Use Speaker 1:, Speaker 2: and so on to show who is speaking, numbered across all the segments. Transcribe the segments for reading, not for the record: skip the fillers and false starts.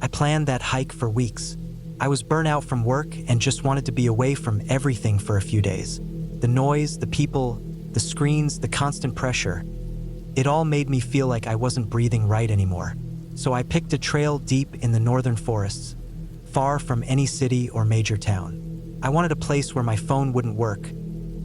Speaker 1: I planned that hike for weeks. I was burnt out from work and just wanted to be away from everything for a few days. The noise, the people, the screens, the constant pressure. It all made me feel like I wasn't breathing right anymore. So I picked a trail deep in the northern forests, far from any city or major town. I wanted a place where my phone wouldn't work,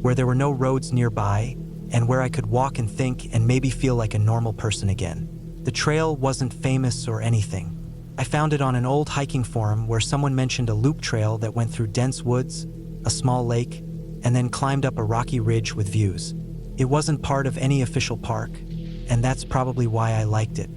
Speaker 1: where there were no roads nearby, and where I could walk and think and maybe feel like a normal person again. The trail wasn't famous or anything. I found it on an old hiking forum where someone mentioned a loop trail that went through dense woods, a small lake, and then climbed up a rocky ridge with views. It wasn't part of any official park, and that's probably why I liked it.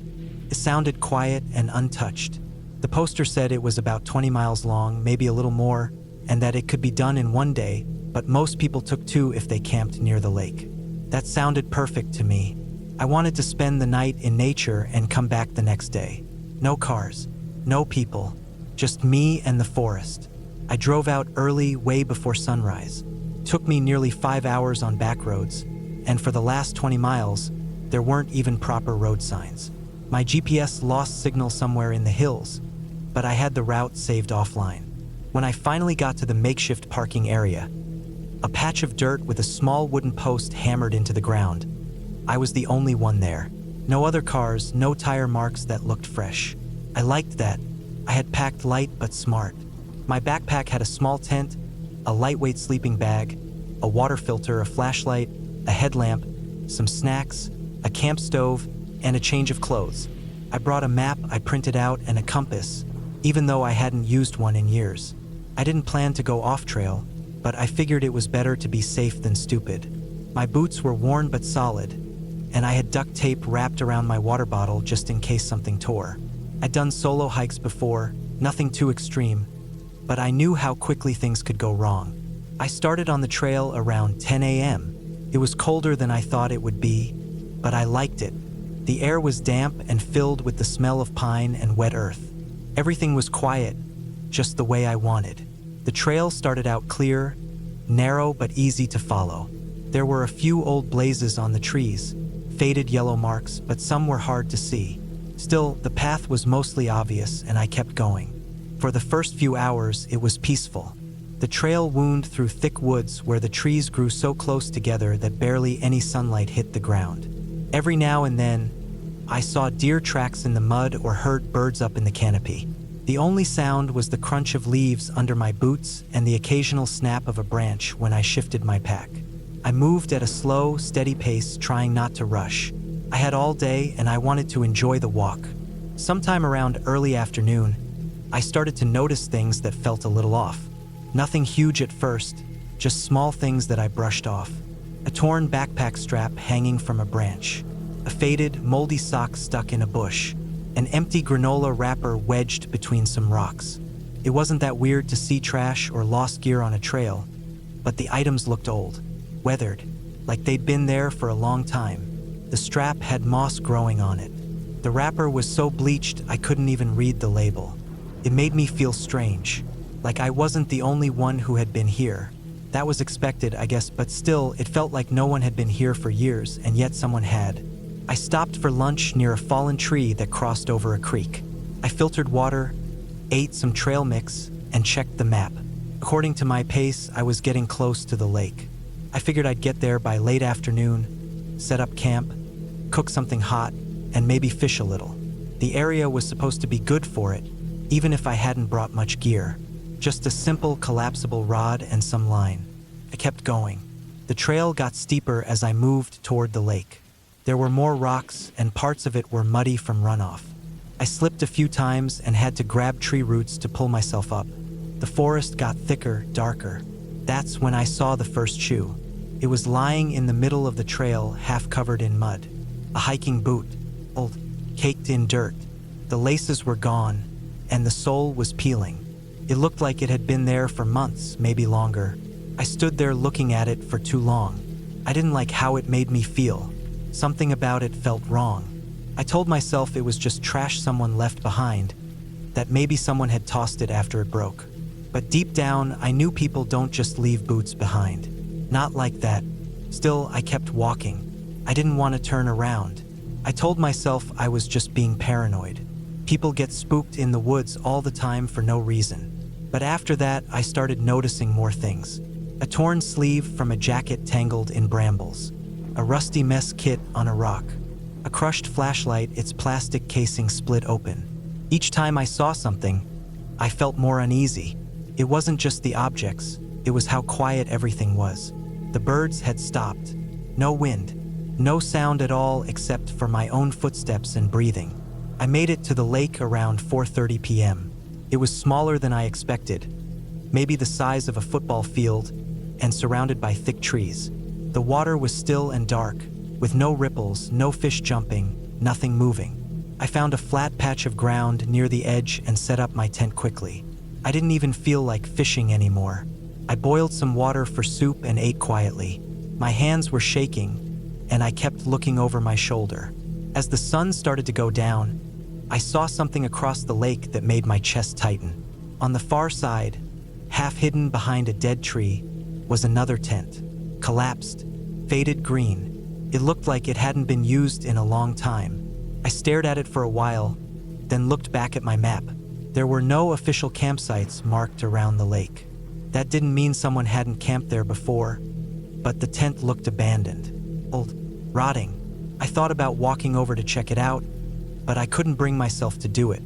Speaker 1: It sounded quiet and untouched. The poster said it was about 20 miles long, maybe a little more, and that it could be done in one day, but most people took 2 if they camped near the lake. That sounded perfect to me. I wanted to spend the night in nature and come back the next day. No cars, no people, just me and the forest. I drove out early, way before sunrise. It took me nearly 5 hours on back roads, and for the last 20 miles, there weren't even proper road signs. My GPS lost signal somewhere in the hills, but I had the route saved offline. When I finally got to the makeshift parking area, a patch of dirt with a small wooden post hammered into the ground, I was the only one there. No other cars, no tire marks that looked fresh. I liked that. I had packed light but smart. My backpack had a small tent, a lightweight sleeping bag, a water filter, a flashlight, a headlamp, some snacks, a camp stove, and a change of clothes. I brought a map I printed out and a compass, even though I hadn't used one in years. I didn't plan to go off-trail, but I figured it was better to be safe than stupid. My boots were worn but solid, and I had duct tape wrapped around my water bottle just in case something tore. I'd done solo hikes before, nothing too extreme, but I knew how quickly things could go wrong. I started on the trail around 10 a.m. It was colder than I thought it would be, but I liked it. The air was damp and filled with the smell of pine and wet earth. Everything was quiet, just the way I wanted. The trail started out clear, narrow but easy to follow. There were a few old blazes on the trees, faded yellow marks, but some were hard to see. Still, the path was mostly obvious and I kept going. For the first few hours, it was peaceful. The trail wound through thick woods where the trees grew so close together that barely any sunlight hit the ground. Every now and then, I saw deer tracks in the mud or heard birds up in the canopy. The only sound was the crunch of leaves under my boots and the occasional snap of a branch when I shifted my pack. I moved at a slow, steady pace, trying not to rush. I had all day and I wanted to enjoy the walk. Sometime around early afternoon, I started to notice things that felt a little off. Nothing huge at first, just small things that I brushed off. A torn backpack strap hanging from a branch, a faded, moldy sock stuck in a bush, an empty granola wrapper wedged between some rocks. It wasn't that weird to see trash or lost gear on a trail, but the items looked old, weathered, like they'd been there for a long time. The strap had moss growing on it. The wrapper was so bleached I couldn't even read the label. It made me feel strange, like I wasn't the only one who had been here. That was expected, I guess, but still, it felt like no one had been here for years, and yet someone had. I stopped for lunch near a fallen tree that crossed over a creek. I filtered water, ate some trail mix, and checked the map. According to my pace, I was getting close to the lake. I figured I'd get there by late afternoon, set up camp, cook something hot, and maybe fish a little. The area was supposed to be good for it, even if I hadn't brought much gear. Just a simple collapsible rod and some line. I kept going. The trail got steeper as I moved toward the lake. There were more rocks and parts of it were muddy from runoff. I slipped a few times and had to grab tree roots to pull myself up. The forest got thicker, darker. That's when I saw the first shoe. It was lying in the middle of the trail, half covered in mud. A hiking boot, old, caked in dirt. The laces were gone, and the sole was peeling. It looked like it had been there for months, maybe longer. I stood there looking at it for too long. I didn't like how it made me feel. Something about it felt wrong. I told myself it was just trash someone left behind, that maybe someone had tossed it after it broke. But deep down, I knew people don't just leave boots behind. Not like that. Still, I kept walking. I didn't want to turn around. I told myself I was just being paranoid. People get spooked in the woods all the time for no reason. But after that, I started noticing more things. A torn sleeve from a jacket tangled in brambles. A rusty mess kit on a rock. A crushed flashlight, its plastic casing split open. Each time I saw something, I felt more uneasy. It wasn't just the objects, it was how quiet everything was. The birds had stopped. No wind. No sound at all except for my own footsteps and breathing. I made it to the lake around 4:30 p.m. It was smaller than I expected, maybe the size of a football field, and surrounded by thick trees. The water was still and dark, with no ripples, no fish jumping, nothing moving. I found a flat patch of ground near the edge and set up my tent quickly. I didn't even feel like fishing anymore. I boiled some water for soup and ate quietly. My hands were shaking, and I kept looking over my shoulder. As the sun started to go down, I saw something across the lake that made my chest tighten. On the far side, half hidden behind a dead tree, was another tent. Collapsed, faded green. It looked like it hadn't been used in a long time. I stared at it for a while, then looked back at my map. There were no official campsites marked around the lake. That didn't mean someone hadn't camped there before, but the tent looked abandoned, old, rotting. I thought about walking over to check it out, but I couldn't bring myself to do it.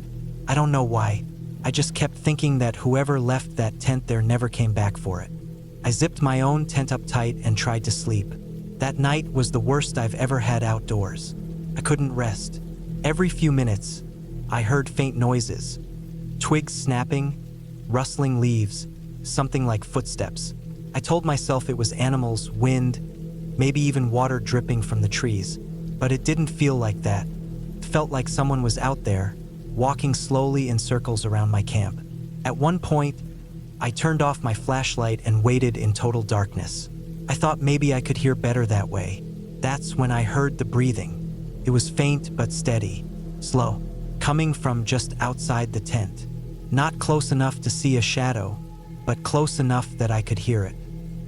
Speaker 1: I don't know why. I just kept thinking that whoever left that tent there never came back for it. I zipped my own tent up tight and tried to sleep. That night was the worst I've ever had outdoors. I couldn't rest. Every few minutes, I heard faint noises. Twigs snapping, rustling leaves, something like footsteps. I told myself it was animals, wind, maybe even water dripping from the trees, but it didn't feel like that. It felt like someone was out there, walking slowly in circles around my camp. At one point, I turned off my flashlight and waited in total darkness. I thought maybe I could hear better that way. That's when I heard the breathing. It was faint but steady, slow, coming from just outside the tent. Not close enough to see a shadow, but close enough that I could hear it.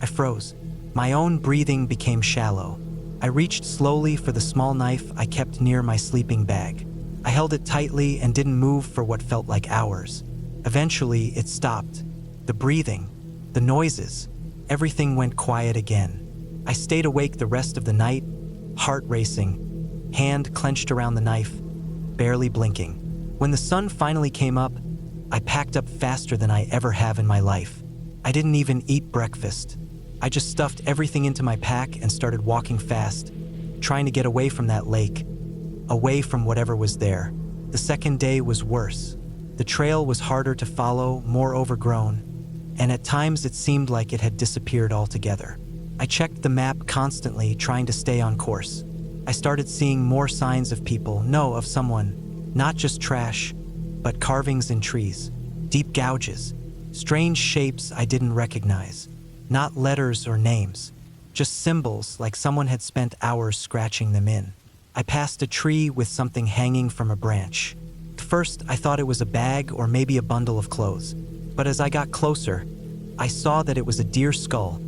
Speaker 1: I froze. My own breathing became shallow. I reached slowly for the small knife I kept near my sleeping bag. I held it tightly and didn't move for what felt like hours. Eventually, it stopped. The breathing, the noises, everything went quiet again. I stayed awake the rest of the night, heart racing, hand clenched around the knife, barely blinking. When the sun finally came up, I packed up faster than I ever have in my life. I didn't even eat breakfast. I just stuffed everything into my pack and started walking fast, trying to get away from that lake, away from whatever was there. The second day was worse. The trail was harder to follow, more overgrown, and at times it seemed like it had disappeared altogether. I checked the map constantly, trying to stay on course. I started seeing more signs of people, no, of someone, not just trash, but carvings in trees, deep gouges, strange shapes I didn't recognize, not letters or names, just symbols like someone had spent hours scratching them in. I passed a tree with something hanging from a branch. At first, I thought it was a bag or maybe a bundle of clothes, but as I got closer, I saw that it was a deer skull,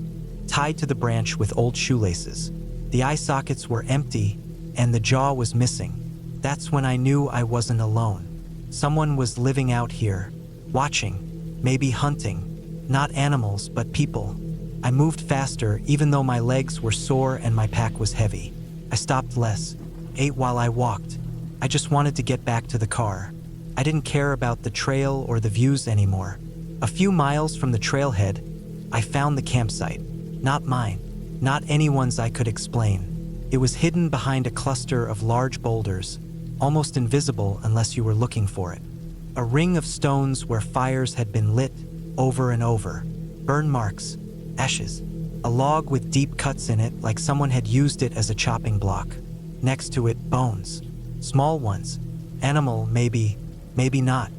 Speaker 1: tied to the branch with old shoelaces. The eye sockets were empty, and the jaw was missing. That's when I knew I wasn't alone. Someone was living out here, watching, maybe hunting, not animals, but people. I moved faster, even though my legs were sore and my pack was heavy. I stopped less, ate while I walked. I just wanted to get back to the car. I didn't care about the trail or the views anymore. A few miles from the trailhead, I found the campsite. Not mine, not anyone's I could explain. It was hidden behind a cluster of large boulders, almost invisible unless you were looking for it. A ring of stones where fires had been lit over and over. Burn marks, ashes. A log with deep cuts in it like someone had used it as a chopping block. Next to it, bones. Small ones. Animal, maybe, maybe not.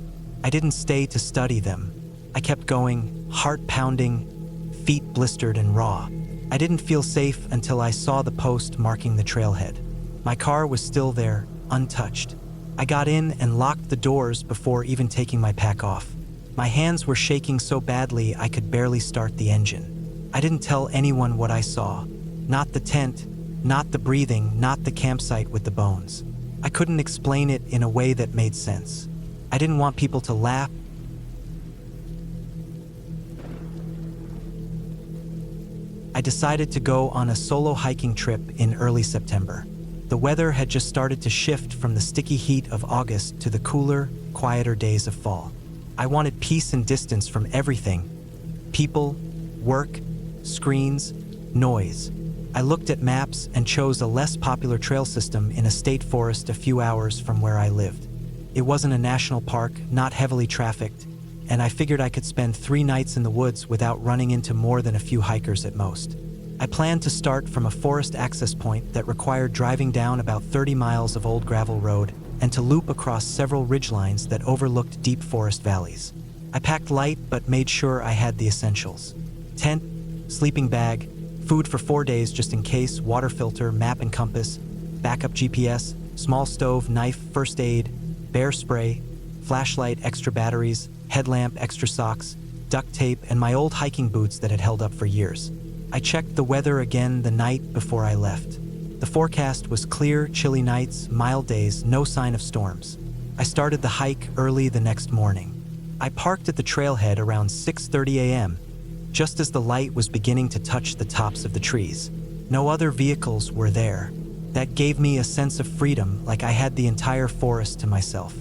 Speaker 1: I didn't stay to study them. I kept going, heart pounding, feet blistered and raw. I didn't feel safe until I saw the post marking the trailhead. My car was still there, untouched. I got in and locked the doors before even taking my pack off. My hands were shaking so badly I could barely start the engine. I didn't tell anyone what I saw. Not the tent, not the breathing, not the campsite with the bones. I couldn't explain it in a way that made sense. I didn't want people to laugh. I decided to go on a solo hiking trip in early September. The weather had just started to shift from the sticky heat of August to the cooler, quieter days of fall. I wanted peace and distance from everything: people, work, screens, noise. I looked at maps and chose a less popular trail system in a state forest a few hours from where I lived. It wasn't a national park, not heavily trafficked, and I figured I could spend 3 nights in the woods without running into more than a few hikers at most. I planned to start from a forest access point that required driving down about 30 miles of old gravel road and to loop across several ridgelines that overlooked deep forest valleys. I packed light but made sure I had the essentials: tent, sleeping bag, food for 4 days just in case, water filter, map and compass, backup GPS, small stove, knife, first aid, bear spray, flashlight, extra batteries, headlamp, extra socks, duct tape, and my old hiking boots that had held up for years. I checked the weather again the night before I left. The forecast was clear, chilly nights, mild days, no sign of storms. I started the hike early the next morning. I parked at the trailhead around 6:30 a.m., just as the light was beginning to touch the tops of the trees. No other vehicles were there. That gave me a sense of freedom, like I had the entire forest to myself.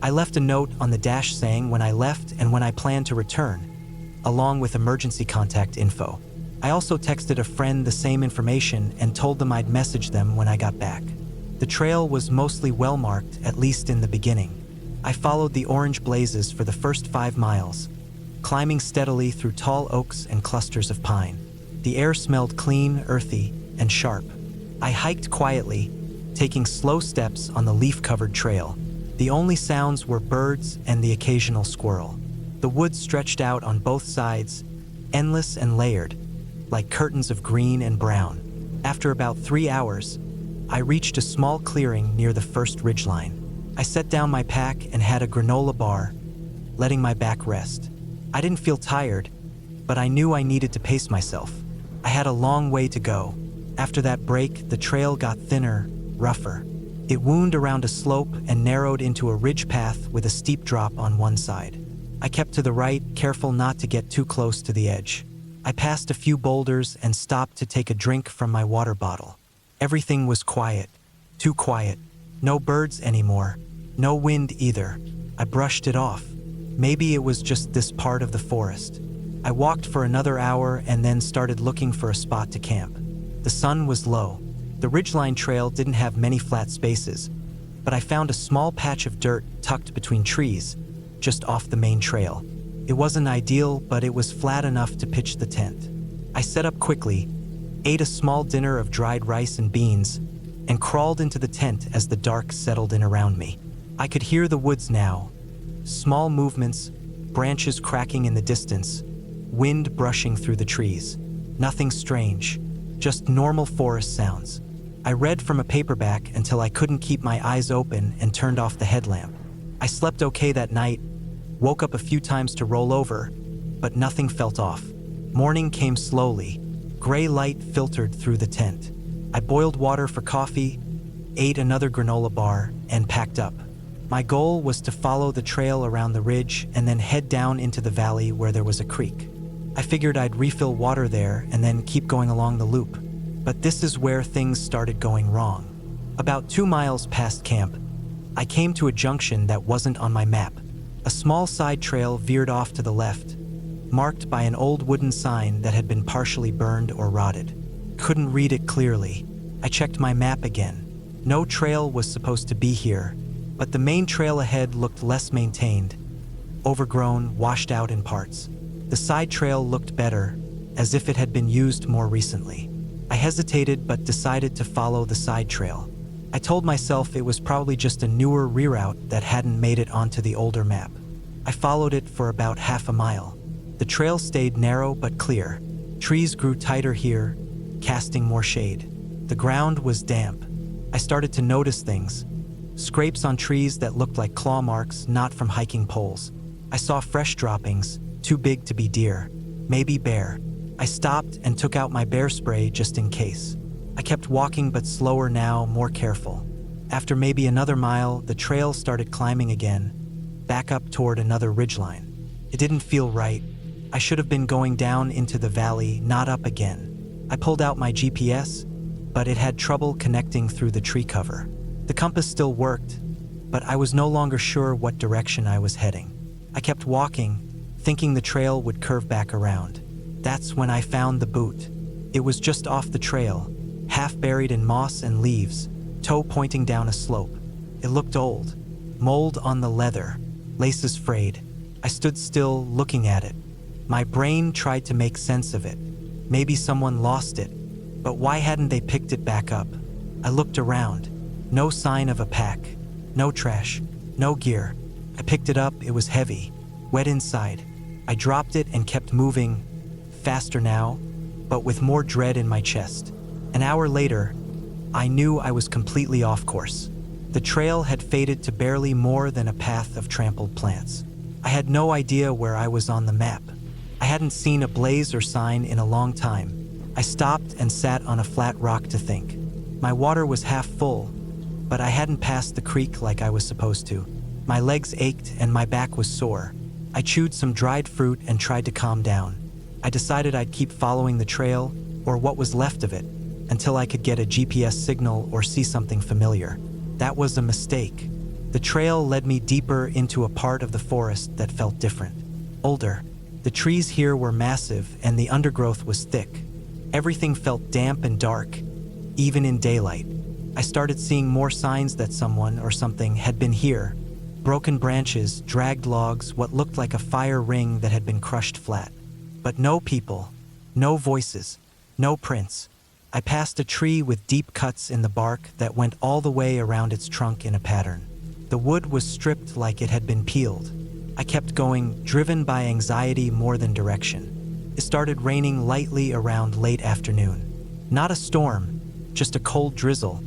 Speaker 1: I left a note on the dash saying when I left and when I planned to return, along with emergency contact info. I also texted a friend the same information and told them I'd message them when I got back. The trail was mostly well marked, at least in the beginning. I followed the orange blazes for the first 5 miles, climbing steadily through tall oaks and clusters of pine. The air smelled clean, earthy, and sharp. I hiked quietly, taking slow steps on the leaf-covered trail. The only sounds were birds and the occasional squirrel. The woods stretched out on both sides, endless and layered, like curtains of green and brown. After about 3 hours, I reached a small clearing near the first ridgeline. I set down my pack and had a granola bar, letting my back rest. I didn't feel tired, but I knew I needed to pace myself. I had a long way to go. After that break, the trail got thinner, rougher. It wound around a slope and narrowed into a ridge path with a steep drop on one side. I kept to the right, careful not to get too close to the edge. I passed a few boulders and stopped to take a drink from my water bottle. Everything was quiet, too quiet. No birds anymore, no wind either. I brushed it off. Maybe it was just this part of the forest. I walked for another hour and then started looking for a spot to camp. The sun was low. The ridgeline trail didn't have many flat spaces, but I found a small patch of dirt tucked between trees, just off the main trail. It wasn't ideal, but it was flat enough to pitch the tent. I set up quickly, ate a small dinner of dried rice and beans, and crawled into the tent as the dark settled in around me. I could hear the woods now. Small movements, branches cracking in the distance, wind brushing through the trees. Nothing strange, just normal forest sounds. I read from a paperback until I couldn't keep my eyes open and turned off the headlamp. I slept okay that night, woke up a few times to roll over, but nothing felt off. Morning came slowly. Gray light filtered through the tent. I boiled water for coffee, ate another granola bar, and packed up. My goal was to follow the trail around the ridge and then head down into the valley where there was a creek. I figured I'd refill water there and then keep going along the loop. But this is where things started going wrong. About 2 miles past camp, I came to a junction that wasn't on my map. A small side trail veered off to the left, marked by an old wooden sign that had been partially burned or rotted. Couldn't read it clearly. I checked my map again. No trail was supposed to be here, but the main trail ahead looked less maintained, overgrown, washed out in parts. The side trail looked better, as if it had been used more recently. I hesitated but decided to follow the side trail. I told myself it was probably just a newer reroute that hadn't made it onto the older map. I followed it for about half a mile. The trail stayed narrow but clear. Trees grew tighter here, casting more shade. The ground was damp. I started to notice things. Scrapes on trees that looked like claw marks, not from hiking poles. I saw fresh droppings, too big to be deer, maybe bear. I stopped and took out my bear spray just in case. I kept walking but slower now, more careful. After maybe another mile, the trail started climbing again, back up toward another ridgeline. It didn't feel right. I should have been going down into the valley, not up again. I pulled out my GPS, but it had trouble connecting through the tree cover. The compass still worked, but I was no longer sure what direction I was heading. I kept walking, thinking the trail would curve back around. That's when I found the boot. It was just off the trail, half buried in moss and leaves, toe pointing down a slope. It looked old, mold on the leather, laces frayed. I stood still, looking at it. My brain tried to make sense of it. Maybe someone lost it, but why hadn't they picked it back up? I looked around. No sign of a pack, no trash, no gear. I picked it up, it was heavy, wet inside. I dropped it and kept moving, faster now, but with more dread in my chest. An hour later, I knew I was completely off course. The trail had faded to barely more than a path of trampled plants. I had no idea where I was on the map. I hadn't seen a blaze or sign in a long time. I stopped and sat on a flat rock to think. My water was half full, but I hadn't passed the creek like I was supposed to. My legs ached and my back was sore. I chewed some dried fruit and tried to calm down. I decided I'd keep following the trail, or what was left of it, until I could get a GPS signal or see something familiar. That was a mistake. The trail led me deeper into a part of the forest that felt different, older. The trees here were massive and the undergrowth was thick. Everything felt damp and dark, even in daylight. I started seeing more signs that someone or something had been here. Broken branches, dragged logs, what looked like a fire ring that had been crushed flat. But no people, no voices, no prints. I passed a tree with deep cuts in the bark that went all the way around its trunk in a pattern. The wood was stripped like it had been peeled. I kept going, driven by anxiety more than direction. It started raining lightly around late afternoon. Not a storm, just a cold drizzle,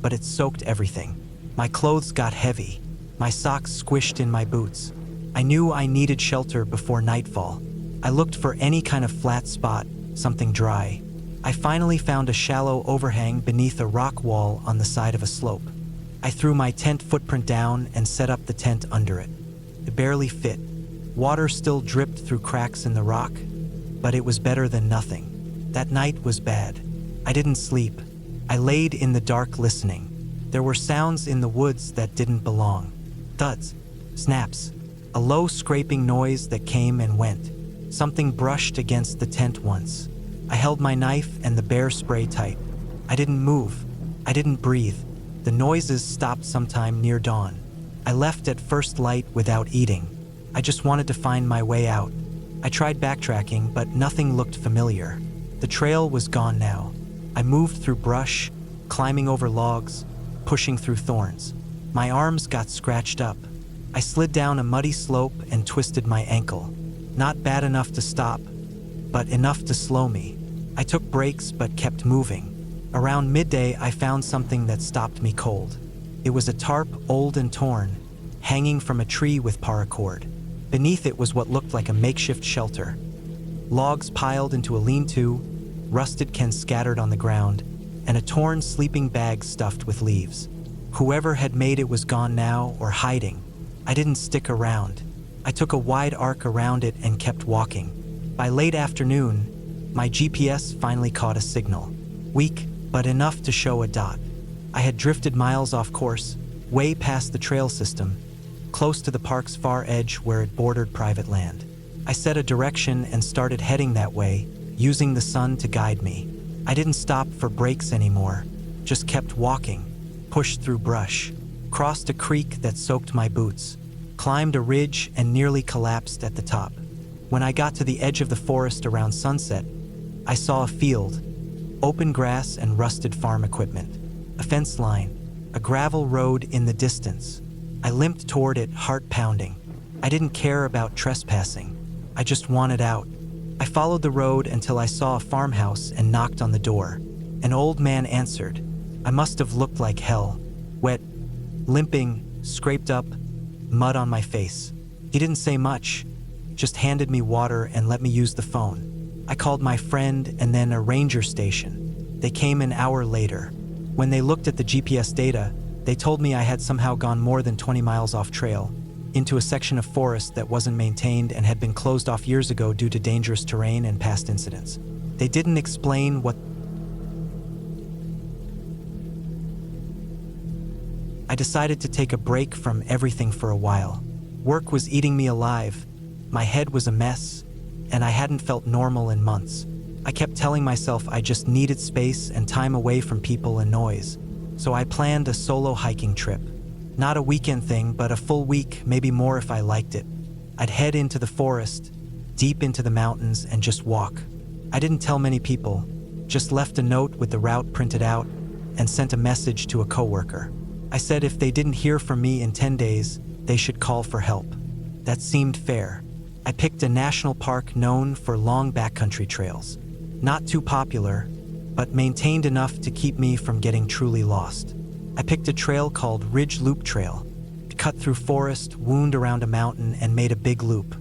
Speaker 1: but it soaked everything. My clothes got heavy. My socks squished in my boots. I knew I needed shelter before nightfall. I looked for any kind of flat spot, something dry. I finally found a shallow overhang beneath a rock wall on the side of a slope. I threw my tent footprint down and set up the tent under it. It barely fit. Water still dripped through cracks in the rock, but it was better than nothing. That night was bad. I didn't sleep. I laid in the dark listening. There were sounds in the woods that didn't belong. Thuds, snaps, a low scraping noise that came and went. Something brushed against the tent once. I held my knife and the bear spray tight. I didn't move. I didn't breathe. The noises stopped sometime near dawn. I left at first light without eating. I just wanted to find my way out. I tried backtracking, but nothing looked familiar. The trail was gone now. I moved through brush, climbing over logs, pushing through thorns. My arms got scratched up. I slid down a muddy slope and twisted my ankle. Not bad enough to stop, but enough to slow me. I took breaks but kept moving. Around midday, I found something that stopped me cold. It was a tarp, old and torn, hanging from a tree with paracord. Beneath it was what looked like a makeshift shelter. Logs piled into a lean-to, rusted cans scattered on the ground, and a torn sleeping bag stuffed with leaves. Whoever had made it was gone now or hiding. I didn't stick around. I took a wide arc around it and kept walking. By late afternoon, my GPS finally caught a signal. Weak, but enough to show a dot. I had drifted miles off course, way past the trail system, close to the park's far edge where it bordered private land. I set a direction and started heading that way, using the sun to guide me. I didn't stop for breaks anymore, just kept walking, pushed through brush, crossed a creek that soaked my boots, climbed a ridge and nearly collapsed at the top. When I got to the edge of the forest around sunset, I saw a field, open grass and rusted farm equipment, a fence line, a gravel road in the distance. I limped toward it, heart pounding. I didn't care about trespassing. I just wanted out. I followed the road until I saw a farmhouse and knocked on the door. An old man answered. I must have looked like hell. Wet, limping, scraped up, mud on my face. He didn't say much, just handed me water and let me use the phone. I called my friend and then a ranger station. They came an hour later. When they looked at the GPS data, they told me I had somehow gone more than 20 miles off trail. into a section of forest that wasn't maintained and had been closed off years ago due to dangerous terrain and past incidents. They didn't explain what. I decided to take a break from everything for a while. Work was eating me alive, my head was a mess, and I hadn't felt normal in months. I kept telling myself I just needed space and time away from people and noise. So I planned a solo hiking trip. Not a weekend thing, but a full week, maybe more if I liked it. I'd head into the forest, deep into the mountains, and just walk. I didn't tell many people, just left a note with the route printed out and sent a message to a coworker. I said if they didn't hear from me in 10 days, they should call for help. That seemed fair. I picked a national park known for long backcountry trails. Not too popular, but maintained enough to keep me from getting truly lost. I picked a trail called Ridge Loop Trail. It cut through forest, wound around a mountain, and made a big loop.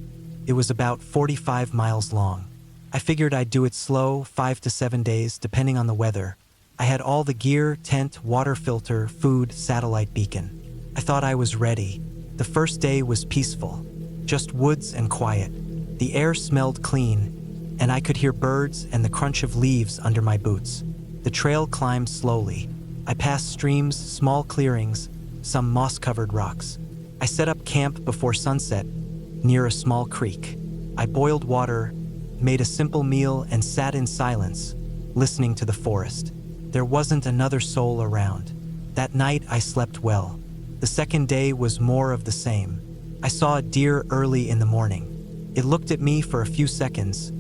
Speaker 1: It was about 45 miles long. I figured I'd do it slow, 5 to 7 days, depending on the weather. I had all the gear, tent, water filter, food, satellite beacon. I thought I was ready. The first day was peaceful, just woods and quiet. The air smelled clean, and I could hear birds and the crunch of leaves under my boots. The trail climbed slowly. I passed streams, small clearings, some moss-covered rocks. I set up camp before sunset, near a small creek. I boiled water, made a simple meal, and sat in silence, listening to the forest. There wasn't another soul around. That night I slept well. The second day was more of the same. I saw a deer early in the morning. It looked at me for a few seconds,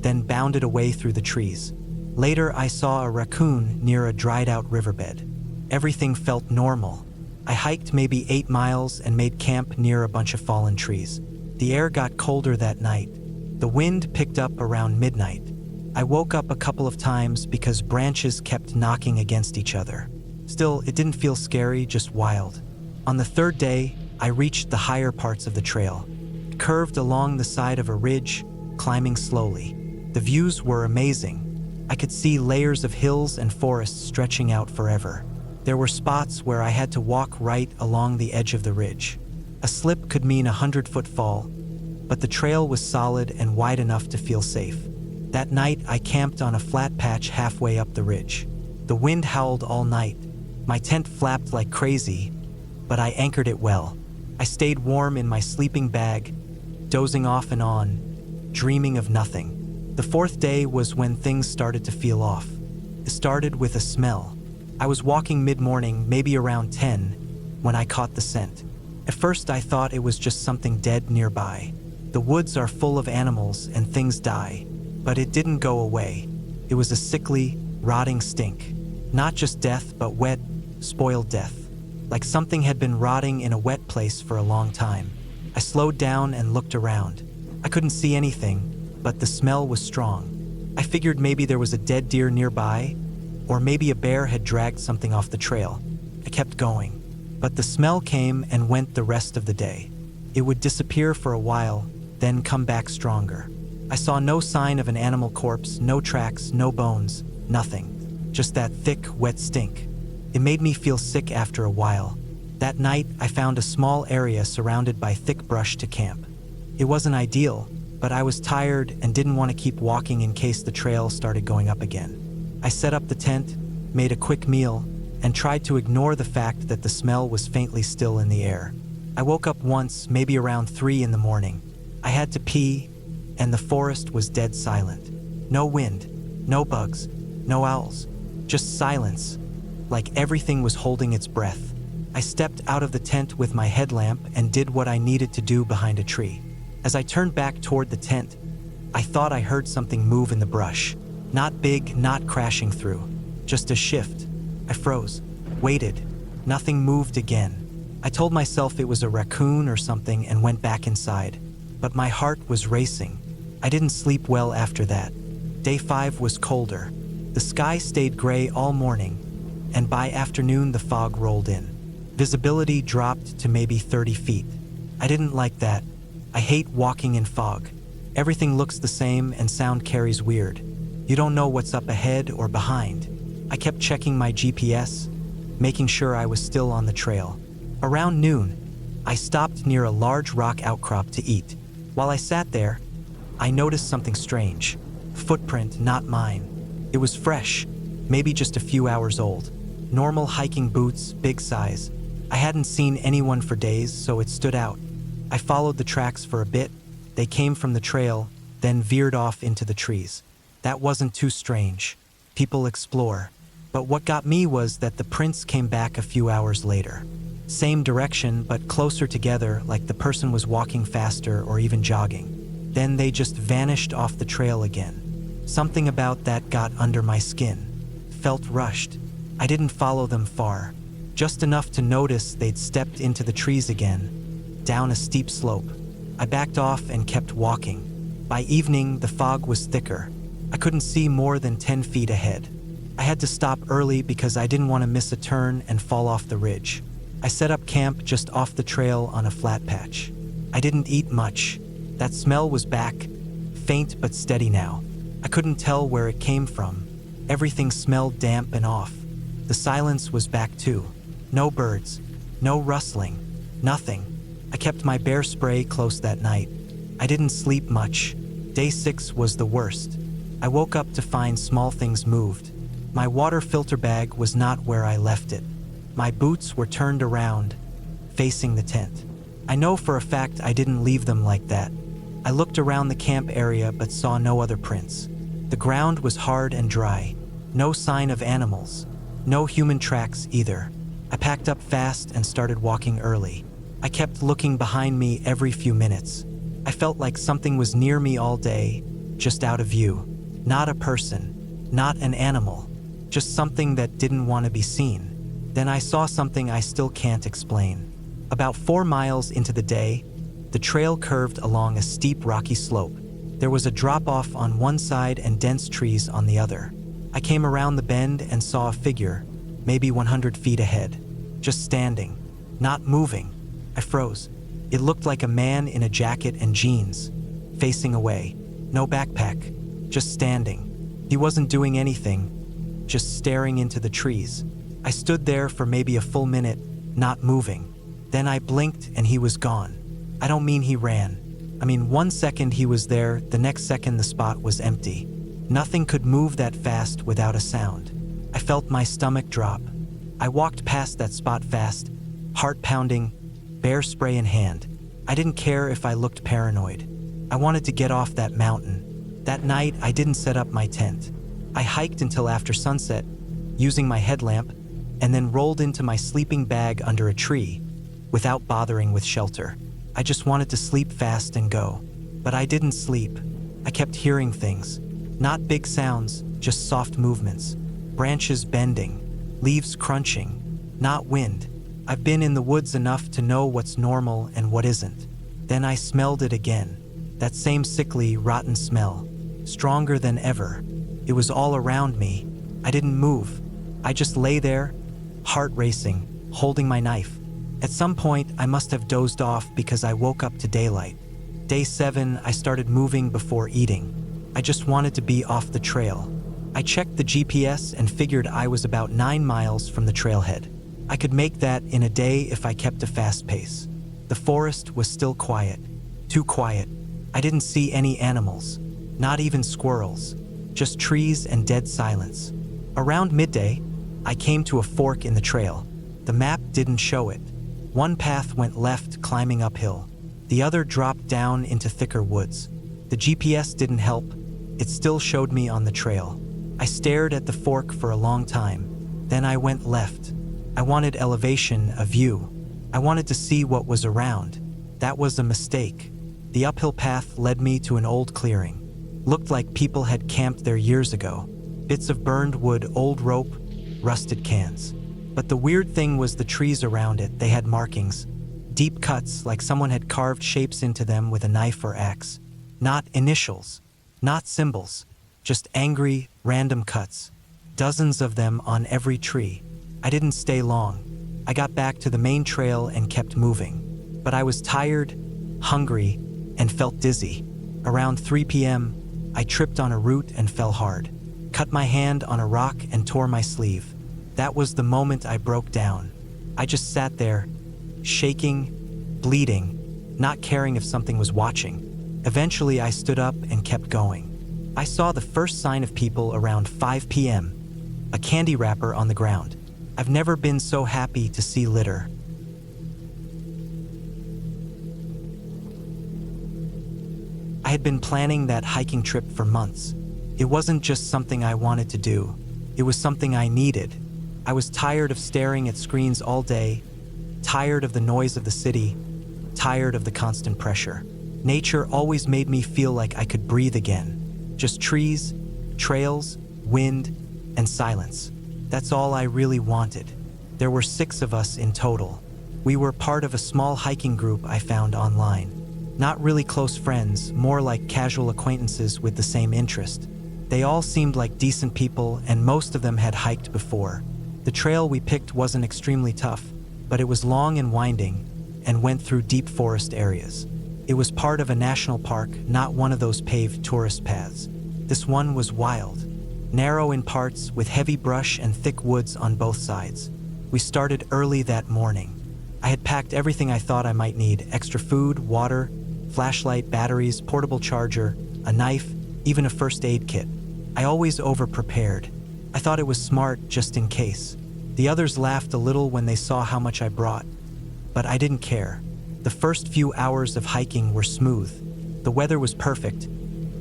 Speaker 1: then bounded away through the trees. Later, I saw a raccoon near a dried-out riverbed. Everything felt normal. I hiked maybe 8 miles and made camp near a bunch of fallen trees. The air got colder that night. The wind picked up around midnight. I woke up a couple of times because branches kept knocking against each other. Still, it didn't feel scary, just wild. On the third day, I reached the higher parts of the trail. It curved along the side of a ridge, climbing slowly. The views were amazing. I could see layers of hills and forests stretching out forever. There were spots where I had to walk right along the edge of the ridge. A slip could mean a 100-foot fall, but the trail was solid and wide enough to feel safe. That night, I camped on a flat patch halfway up the ridge. The wind howled all night. My tent flapped like crazy, but I anchored it well. I stayed warm in my sleeping bag, dozing off and on, dreaming of nothing. The fourth day was when things started to feel off. It started with a smell. I was walking mid-morning, maybe around 10, when I caught the scent. At first I thought it was just something dead nearby. The woods are full of animals and things die, but it didn't go away. It was a sickly, rotting stink. Not just death, but wet, spoiled death. Like something had been rotting in a wet place for a long time. I slowed down and looked around. I couldn't see anything, but the smell was strong. I figured maybe there was a dead deer nearby, or maybe a bear had dragged something off the trail. I kept going, but the smell came and went the rest of the day. It would disappear for a while, then come back stronger. I saw no sign of an animal corpse, no tracks, no bones, nothing. Just that thick, wet stink. It made me feel sick after a while. That night, I found a small area surrounded by thick brush to camp. It wasn't ideal, but I was tired and didn't want to keep walking in case the trail started going up again. I set up the tent, made a quick meal, and tried to ignore the fact that the smell was faintly still in the air. I woke up once, maybe around 3 in the morning. I had to pee, and the forest was dead silent. No wind, no bugs, no owls, just silence, like everything was holding its breath. I stepped out of the tent with my headlamp and did what I needed to do behind a tree. As I turned back toward the tent, I thought I heard something move in the brush. Not big, not crashing through, just a shift. I froze, waited. Nothing moved again. I told myself it was a raccoon or something and went back inside. But my heart was racing. I didn't sleep well after that. Day 5 was colder. The sky stayed gray all morning, and by afternoon the fog rolled in. Visibility dropped to maybe 30 feet. I didn't like that. I hate walking in fog. Everything looks the same and sound carries weird. You don't know what's up ahead or behind. I kept checking my GPS, making sure I was still on the trail. Around noon, I stopped near a large rock outcrop to eat. While I sat there, I noticed something strange. Footprint, not mine. It was fresh, maybe just a few hours old. Normal hiking boots, big size. I hadn't seen anyone for days, so it stood out. I followed the tracks for a bit. They came from the trail, then veered off into the trees. That wasn't too strange. People explore. But what got me was that the prints came back a few hours later. Same direction, but closer together, like the person was walking faster or even jogging. Then they just vanished off the trail again. Something about that got under my skin. Felt rushed. I didn't follow them far. Just enough to notice they'd stepped into the trees again, down a steep slope. I backed off and kept walking. By evening, the fog was thicker. I couldn't see more than 10 feet ahead. I had to stop early because I didn't want to miss a turn and fall off the ridge. I set up camp just off the trail on a flat patch. I didn't eat much. That smell was back, faint but steady now. I couldn't tell where it came from. Everything smelled damp and off. The silence was back too. No birds, no rustling, nothing. I kept my bear spray close that night. I didn't sleep much. Day 6 was the worst. I woke up to find small things moved. My water filter bag was not where I left it. My boots were turned around, facing the tent. I know for a fact I didn't leave them like that. I looked around the camp area but saw no other prints. The ground was hard and dry. No sign of animals. No human tracks either. I packed up fast and started walking early. I kept looking behind me every few minutes. I felt like something was near me all day, just out of view. Not a person, not an animal, just something that didn't want to be seen. Then I saw something I still can't explain. About 4 miles into the day, the trail curved along a steep rocky slope. There was a drop-off on one side and dense trees on the other. I came around the bend and saw a figure, maybe 100 feet ahead, just standing, not moving. I froze. It looked like a man in a jacket and jeans, facing away. No backpack, just standing. He wasn't doing anything, just staring into the trees. I stood there for maybe a full minute, not moving. Then I blinked and he was gone. I don't mean he ran. I mean 1 second he was there, the next second the spot was empty. Nothing could move that fast without a sound. I felt my stomach drop. I walked past that spot fast, heart pounding, bear spray in hand. I didn't care if I looked paranoid. I wanted to get off that mountain. That night, I didn't set up my tent. I hiked until after sunset, using my headlamp, and then rolled into my sleeping bag under a tree, without bothering with shelter. I just wanted to sleep fast and go. But I didn't sleep. I kept hearing things. Not big sounds, just soft movements. Branches bending, leaves crunching, not wind. I've been in the woods enough to know what's normal and what isn't. Then I smelled it again. That same sickly, rotten smell. Stronger than ever. It was all around me. I didn't move. I just lay there, heart racing, holding my knife. At some point, I must have dozed off because I woke up to daylight. Day 7, I started moving before eating. I just wanted to be off the trail. I checked the GPS and figured I was about 9 miles from the trailhead. I could make that in a day if I kept a fast pace. The forest was still quiet. Too quiet. I didn't see any animals. Not even squirrels. Just trees and dead silence. Around midday, I came to a fork in the trail. The map didn't show it. One path went left, climbing uphill. The other dropped down into thicker woods. The GPS didn't help. It still showed me on the trail. I stared at the fork for a long time. Then I went left. I wanted elevation, a view. I wanted to see what was around. That was a mistake. The uphill path led me to an old clearing. Looked like people had camped there years ago. Bits of burned wood, old rope, rusted cans. But the weird thing was the trees around it. They had markings. Deep cuts, like someone had carved shapes into them with a knife or axe. Not initials. Not symbols. Just angry, random cuts. Dozens of them on every tree. I didn't stay long. I got back to the main trail and kept moving. But I was tired, hungry, and felt dizzy. Around 3 p.m., I tripped on a root and fell hard. Cut my hand on a rock and tore my sleeve. That was the moment I broke down. I just sat there, shaking, bleeding, not caring if something was watching. Eventually, I stood up and kept going. I saw the first sign of people around 5 p.m., a candy wrapper on the ground. I've never been so happy to see litter. I had been planning that hiking trip for months. It wasn't just something I wanted to do. It was something I needed. I was tired of staring at screens all day, tired of the noise of the city, tired of the constant pressure. Nature always made me feel like I could breathe again. Just trees, trails, wind, and silence. That's all I really wanted. There were 6 of us in total. We were part of a small hiking group I found online. Not really close friends, more like casual acquaintances with the same interest. They all seemed like decent people, and most of them had hiked before. The trail we picked wasn't extremely tough, but it was long and winding and went through deep forest areas. It was part of a national park, not one of those paved tourist paths. This one was wild, narrow in parts with heavy brush and thick woods on both sides. We started early that morning. I had packed everything I thought I might need: extra food, water, flashlight, batteries, portable charger, a knife, even a first aid kit. I always over-prepared. I thought it was smart just in case. The others laughed a little when they saw how much I brought, but I didn't care. The first few hours of hiking were smooth. The weather was perfect,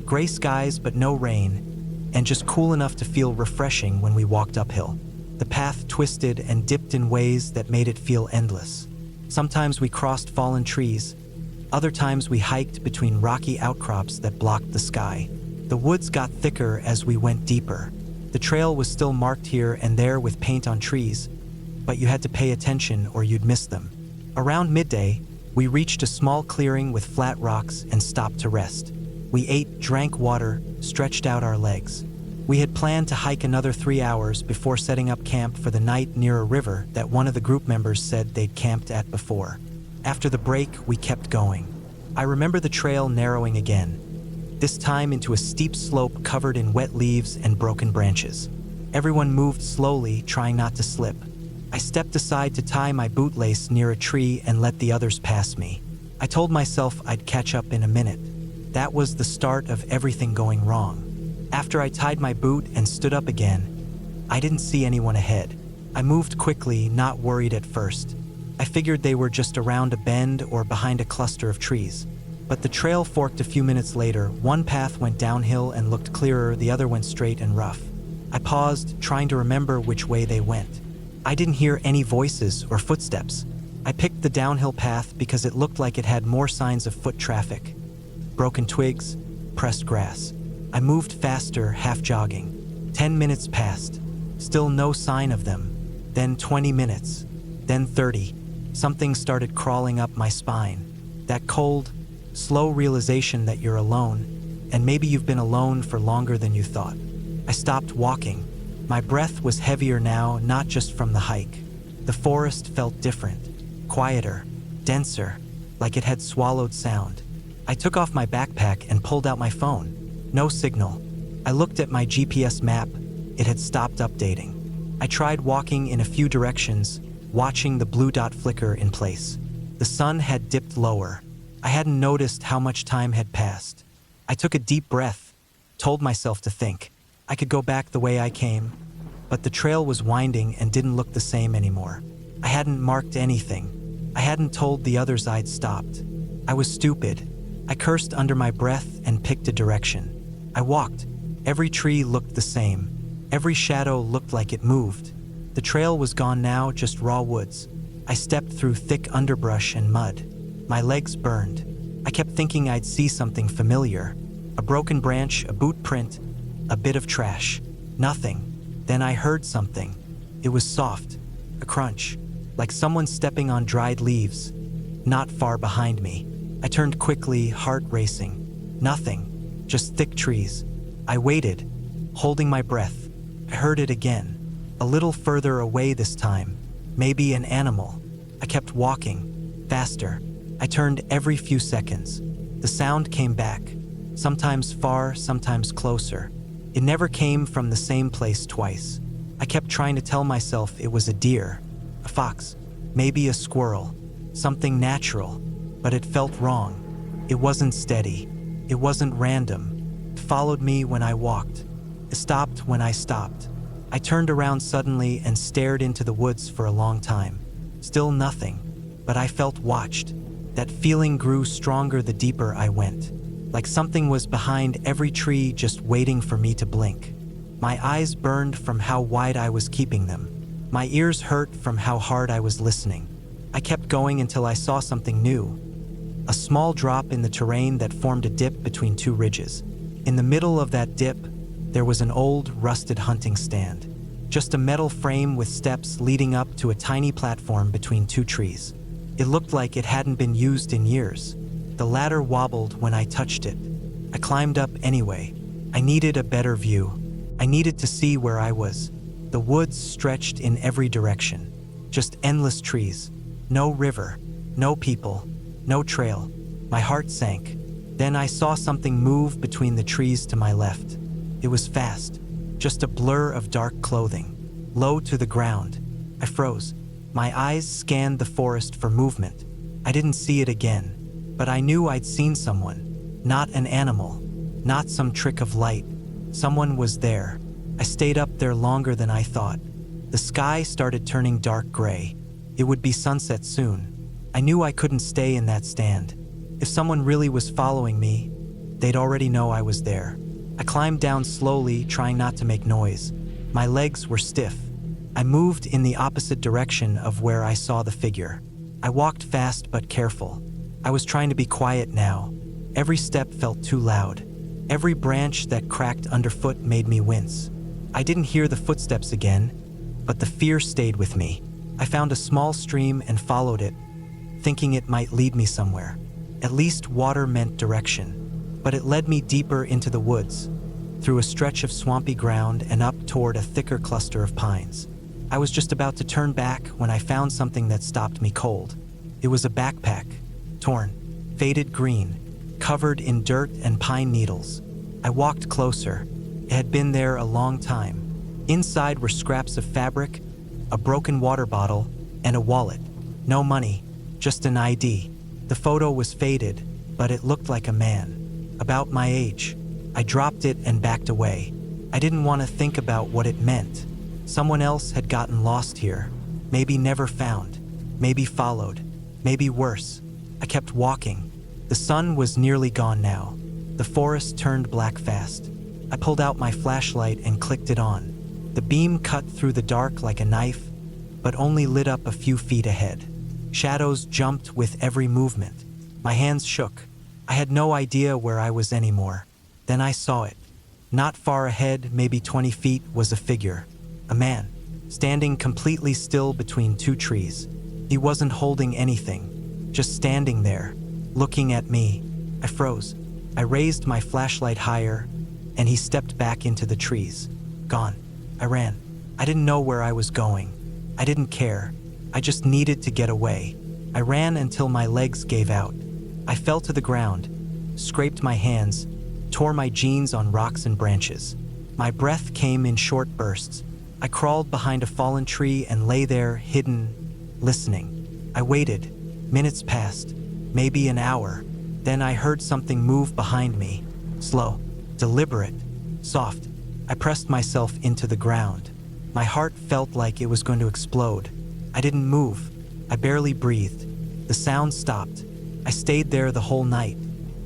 Speaker 1: gray skies but no rain, and just cool enough to feel refreshing when we walked uphill. The path twisted and dipped in ways that made it feel endless. Sometimes we crossed fallen trees. Other times we hiked between rocky outcrops that blocked the sky. The woods got thicker as we went deeper. The trail was still marked here and there with paint on trees, but you had to pay attention or you'd miss them. Around midday, we reached a small clearing with flat rocks and stopped to rest. We ate, drank water, stretched out our legs. We had planned to hike another 3 hours before setting up camp for the night near a river that one of the group members said they'd camped at before. After the break, we kept going. I remember the trail narrowing again, this time into a steep slope covered in wet leaves and broken branches. Everyone moved slowly, trying not to slip. I stepped aside to tie my bootlace near a tree and let the others pass me. I told myself I'd catch up in a minute. That was the start of everything going wrong. After I tied my boot and stood up again, I didn't see anyone ahead. I moved quickly, not worried at first. I figured they were just around a bend or behind a cluster of trees. But the trail forked a few minutes later. One path went downhill and looked clearer, the other went straight and rough. I paused, trying to remember which way they went. I didn't hear any voices or footsteps. I picked the downhill path because it looked like it had more signs of foot traffic. Broken twigs, pressed grass. I moved faster, half jogging. 10 minutes passed. Still no sign of them. Then 20 minutes. Then 30. Something started crawling up my spine. That cold, slow realization that you're alone, and maybe you've been alone for longer than you thought. I stopped walking. My breath was heavier now, not just from the hike. The forest felt different, quieter, denser, like it had swallowed sound. I took off my backpack and pulled out my phone. No signal. I looked at my GPS map. It had stopped updating. I tried walking in a few directions, watching the blue dot flicker in place. The sun had dipped lower. I hadn't noticed how much time had passed. I took a deep breath, told myself to think. I could go back the way I came, but the trail was winding and didn't look the same anymore. I hadn't marked anything. I hadn't told the others I'd stopped. I was stupid. I cursed under my breath and picked a direction. I walked. Every tree looked the same. Every shadow looked like it moved. The trail was gone now, just raw woods. I stepped through thick underbrush and mud. My legs burned. I kept thinking I'd see something familiar. A broken branch, a boot print, a bit of trash. Nothing. Then I heard something. It was soft, a crunch, like someone stepping on dried leaves, not far behind me. I turned quickly, heart racing. Nothing, just thick trees. I waited, holding my breath. I heard it again, a little further away this time, maybe an animal. I kept walking, faster. I turned every few seconds. The sound came back, sometimes far, sometimes closer. It never came from the same place twice. I kept trying to tell myself it was a deer, a fox, maybe a squirrel, something natural. but it felt wrong. It wasn't steady. It wasn't random. It followed me when I walked. It stopped when I stopped. I turned around suddenly and stared into the woods for a long time. Still nothing, but I felt watched. That feeling grew stronger the deeper I went. Like something was behind every tree just waiting for me to blink. My eyes burned from how wide I was keeping them. My ears hurt from how hard I was listening. I kept going until I saw something new. A small drop in the terrain that formed a dip between two ridges. In the middle of that dip, there was an old, rusted hunting stand. Just a metal frame with steps leading up to a tiny platform between two trees. It looked like it hadn't been used in years. The ladder wobbled when I touched it. I climbed up anyway. I needed a better view. I needed to see where I was. The woods stretched in every direction. Just endless trees. No river. No people. No trail. My heart sank. Then I saw something move between the trees to my left. It was fast. Just a blur of dark clothing. Low to the ground. I froze. My eyes scanned the forest for movement. I didn't see it again. But I knew I'd seen someone. Not an animal. Not some trick of light. Someone was there. I stayed up there longer than I thought. The sky started turning dark gray. It would be sunset soon. I knew I couldn't stay in that stand. If someone really was following me, they'd already know I was there. I climbed down slowly, trying not to make noise. My legs were stiff. I moved in the opposite direction of where I saw the figure. I walked fast but careful. I was trying to be quiet now. Every step felt too loud. Every branch that cracked underfoot made me wince. I didn't hear the footsteps again, but the fear stayed with me. I found a small stream and followed it, thinking it might lead me somewhere. At least water meant direction. But it led me deeper into the woods, through a stretch of swampy ground and up toward a thicker cluster of pines. I was just about to turn back when I found something that stopped me cold. It was a backpack. Torn, faded green, covered in dirt and pine needles. I walked closer. It had been there a long time. Inside were scraps of fabric, a broken water bottle, and a wallet. No money, just an ID. The photo was faded, but it looked like a man, about my age. I dropped it and backed away. I didn't want to think about what it meant. Someone else had gotten lost here, maybe never found, maybe followed, maybe worse. I kept walking. The sun was nearly gone now. The forest turned black fast. I pulled out my flashlight and clicked it on. The beam cut through the dark like a knife, but only lit up a few feet ahead. Shadows jumped with every movement. My hands shook. I had no idea where I was anymore. Then I saw it. Not far ahead, maybe 20 feet, was a figure. A man, standing completely still between two trees. He wasn't holding anything. Just standing there, looking at me. I froze. I raised my flashlight higher, and he stepped back into the trees. Gone. I ran. I didn't know where I was going. I didn't care. I just needed to get away. I ran until my legs gave out. I fell to the ground, scraped my hands, tore my jeans on rocks and branches. My breath came in short bursts. I crawled behind a fallen tree and lay there, hidden, listening. I waited. Minutes passed, maybe an hour. Then I heard something move behind me. Slow, deliberate, soft. I pressed myself into the ground. My heart felt like it was going to explode. I didn't move. I barely breathed. The sound stopped. I stayed there the whole night.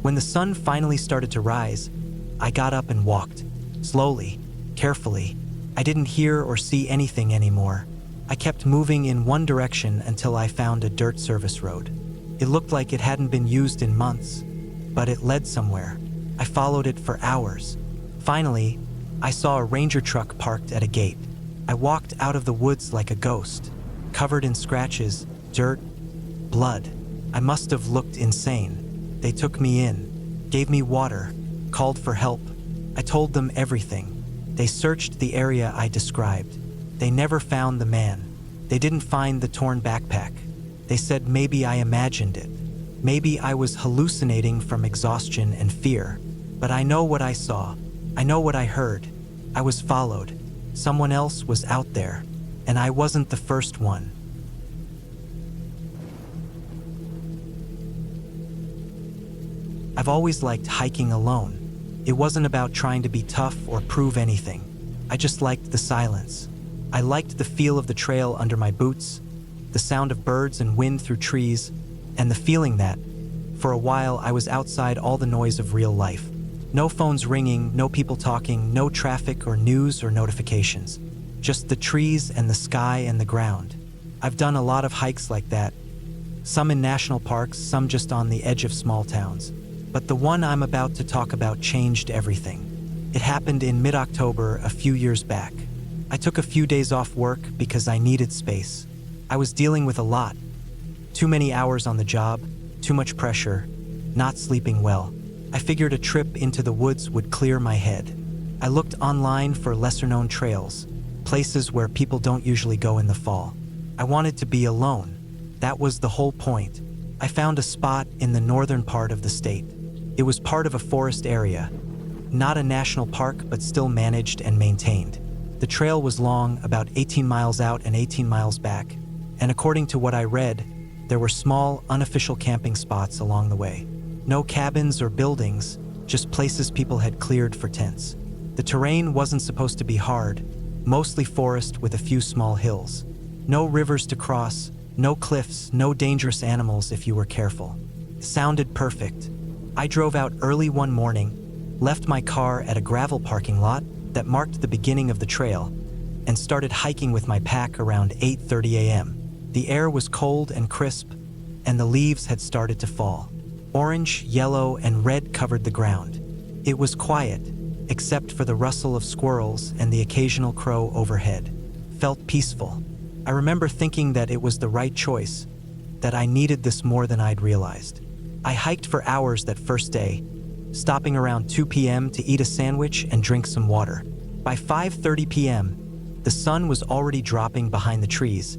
Speaker 1: When the sun finally started to rise, I got up and walked. Slowly, carefully. I didn't hear or see anything anymore. I kept moving in one direction until I found a dirt service road. It looked like it hadn't been used in months, but it led somewhere. I followed it for hours. Finally, I saw a ranger truck parked at a gate. I walked out of the woods like a ghost, covered in scratches, dirt, blood. I must have looked insane. They took me in, gave me water, called for help. I told them everything. They searched the area I described. They never found the man. They didn't find the torn backpack. They said maybe I imagined it. Maybe I was hallucinating from exhaustion and fear. But I know what I saw. I know what I heard. I was followed. Someone else was out there, and I wasn't the first one. I've always liked hiking alone. It wasn't about trying to be tough or prove anything. I just liked the silence. I liked the feel of the trail under my boots, the sound of birds and wind through trees, and the feeling that, for a while, I was outside all the noise of real life. No phones ringing, no people talking, no traffic or news or notifications. Just the trees and the sky and the ground. I've done a lot of hikes like that, some in national parks, some just on the edge of small towns. But the one I'm about to talk about changed everything. It happened in mid-October a few years back. I took a few days off work because I needed space. I was dealing with a lot. Too many hours on the job, too much pressure, not sleeping well. I figured a trip into the woods would clear my head. I looked online for lesser-known trails, places where people don't usually go in the fall. I wanted to be alone. That was the whole point. I found a spot in the northern part of the state. It was part of a forest area, not a national park, but still managed and maintained. The trail was long, about 18 miles out and 18 miles back, and according to what I read, there were small, unofficial camping spots along the way. No cabins or buildings, just places people had cleared for tents. The terrain wasn't supposed to be hard, mostly forest with a few small hills. No rivers to cross, no cliffs, no dangerous animals if you were careful. Sounded perfect. I drove out early one morning, left my car at a gravel parking lot that marked the beginning of the trail, and started hiking with my pack around 8:30 a.m. The air was cold and crisp, and the leaves had started to fall. Orange, yellow, and red covered the ground. It was quiet, except for the rustle of squirrels and the occasional crow overhead. Felt peaceful. I remember thinking that it was the right choice, that I needed this more than I'd realized. I hiked for hours that first day, stopping around 2 p.m. to eat a sandwich and drink some water. By 5:30 p.m., the sun was already dropping behind the trees,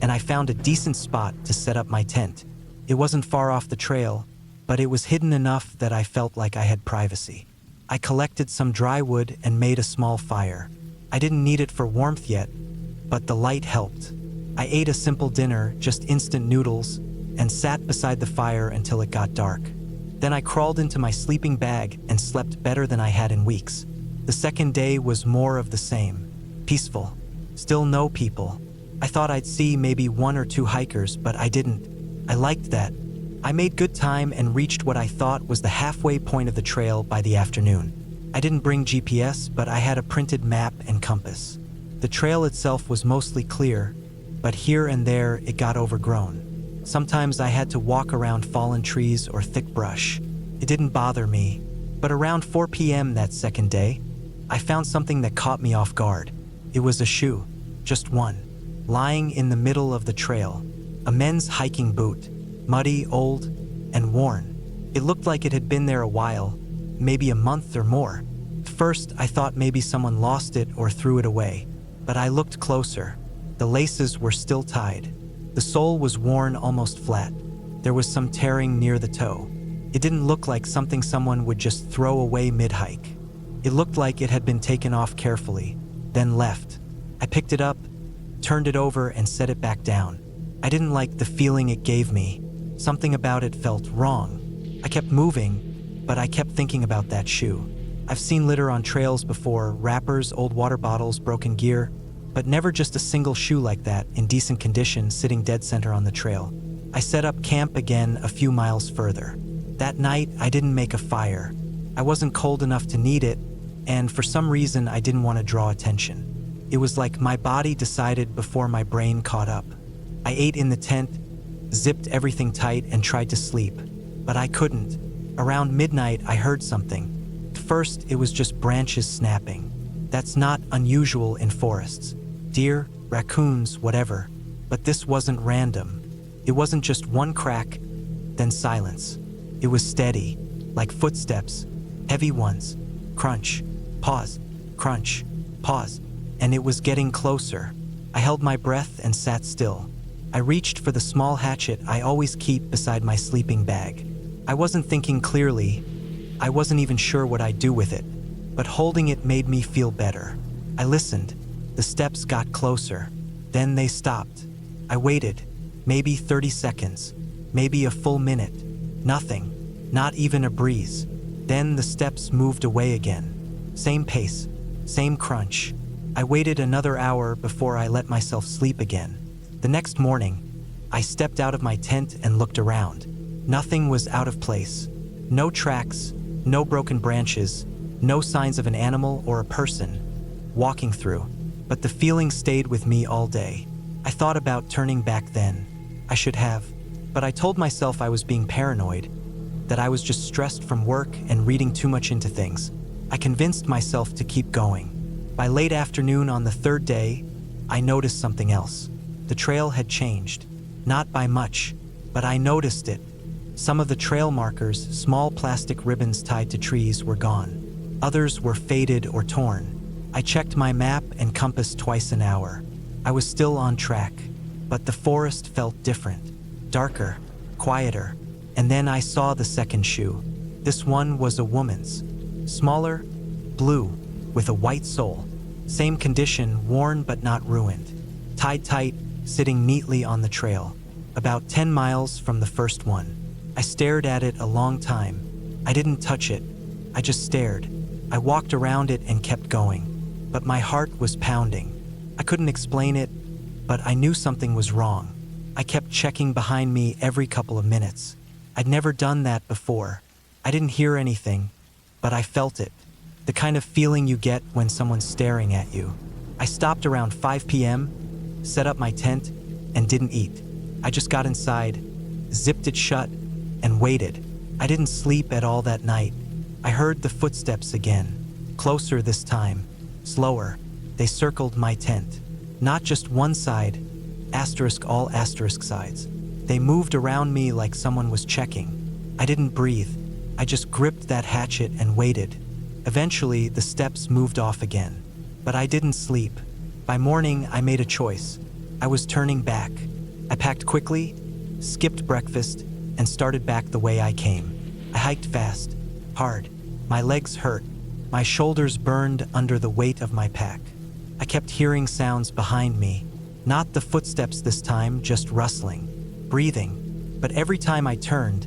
Speaker 1: and I found a decent spot to set up my tent. It wasn't far off the trail, but it was hidden enough that I felt like I had privacy. I collected some dry wood and made a small fire. I didn't need it for warmth yet, but the light helped. I ate a simple dinner, just instant noodles, and sat beside the fire until it got dark. Then I crawled into my sleeping bag and slept better than I had in weeks. The second day was more of the same. Peaceful. Still no people. I thought I'd see maybe one or two hikers, but I didn't. I liked that. I made good time and reached what I thought was the halfway point of the trail by the afternoon. I didn't bring GPS, but I had a printed map and compass. The trail itself was mostly clear, but here and there it got overgrown. Sometimes I had to walk around fallen trees or thick brush. It didn't bother me, but around 4 p.m. that second day, I found something that caught me off guard. It was a shoe, just one, lying in the middle of the trail. A men's hiking boot, muddy, old, and worn. It looked like it had been there a while, maybe a month or more. First, I thought maybe someone lost it or threw it away, but I looked closer. The laces were still tied. The sole was worn almost flat. There was some tearing near the toe. It didn't look like something someone would just throw away mid-hike. It looked like it had been taken off carefully, then left. I picked it up, turned it over, and set it back down. I didn't like the feeling it gave me. Something about it felt wrong. I kept moving, but I kept thinking about that shoe. I've seen litter on trails before, wrappers, old water bottles, broken gear, but never just a single shoe like that, in decent condition, sitting dead center on the trail. I set up camp again a few miles further. That night, I didn't make a fire. I wasn't cold enough to need it, and for some reason, I didn't want to draw attention. It was like my body decided before my brain caught up. I ate in the tent, zipped everything tight, and tried to sleep, but I couldn't. Around midnight, I heard something. At first, it was just branches snapping. That's not unusual in forests. Deer, raccoons, whatever. But this wasn't random. It wasn't just one crack, then silence. It was steady, like footsteps, heavy ones. Crunch, pause, crunch, pause. And it was getting closer. I held my breath and sat still. I reached for the small hatchet I always keep beside my sleeping bag. I wasn't thinking clearly. I wasn't even sure what I'd do with it. But holding it made me feel better. I listened. The steps got closer. Then they stopped. I waited. Maybe 30 seconds. Maybe a full minute. Nothing. Not even a breeze. Then the steps moved away again. Same pace, same crunch. I waited another hour before I let myself sleep again. The next morning, I stepped out of my tent and looked around. Nothing was out of place. No tracks, no broken branches, no signs of an animal or a person walking through. But the feeling stayed with me all day. I thought about turning back then. I should have. But I told myself I was being paranoid, that I was just stressed from work and reading too much into things. I convinced myself to keep going. By late afternoon on the third day, I noticed something else. The trail had changed. Not by much, but I noticed it. Some of the trail markers, small plastic ribbons tied to trees, were gone. Others were faded or torn. I checked my map and compass twice an hour. I was still on track, but the forest felt different, darker, quieter. And then I saw the second shoe. This one was a woman's. Smaller, blue, with a white sole. Same condition, worn but not ruined. Tied tight, sitting neatly on the trail. About 10 miles from the first one. I stared at it a long time. I didn't touch it. I just stared. I walked around it and kept going. But my heart was pounding. I couldn't explain it, but I knew something was wrong. I kept checking behind me every couple of minutes. I'd never done that before. I didn't hear anything, but I felt it. The kind of feeling you get when someone's staring at you. I stopped around 5 p.m., set up my tent, and didn't eat. I just got inside, zipped it shut, and waited. I didn't sleep at all that night. I heard the footsteps again, closer this time, slower. They circled my tent. Not just one side, all asterisk sides. They moved around me like someone was checking. I didn't breathe. I just gripped that hatchet and waited. Eventually, the steps moved off again. But I didn't sleep. By morning, I made a choice. I was turning back. I packed quickly, skipped breakfast, and started back the way I came. I hiked fast, hard. My legs hurt. My shoulders burned under the weight of my pack. I kept hearing sounds behind me. Not the footsteps this time, just rustling, breathing. But every time I turned,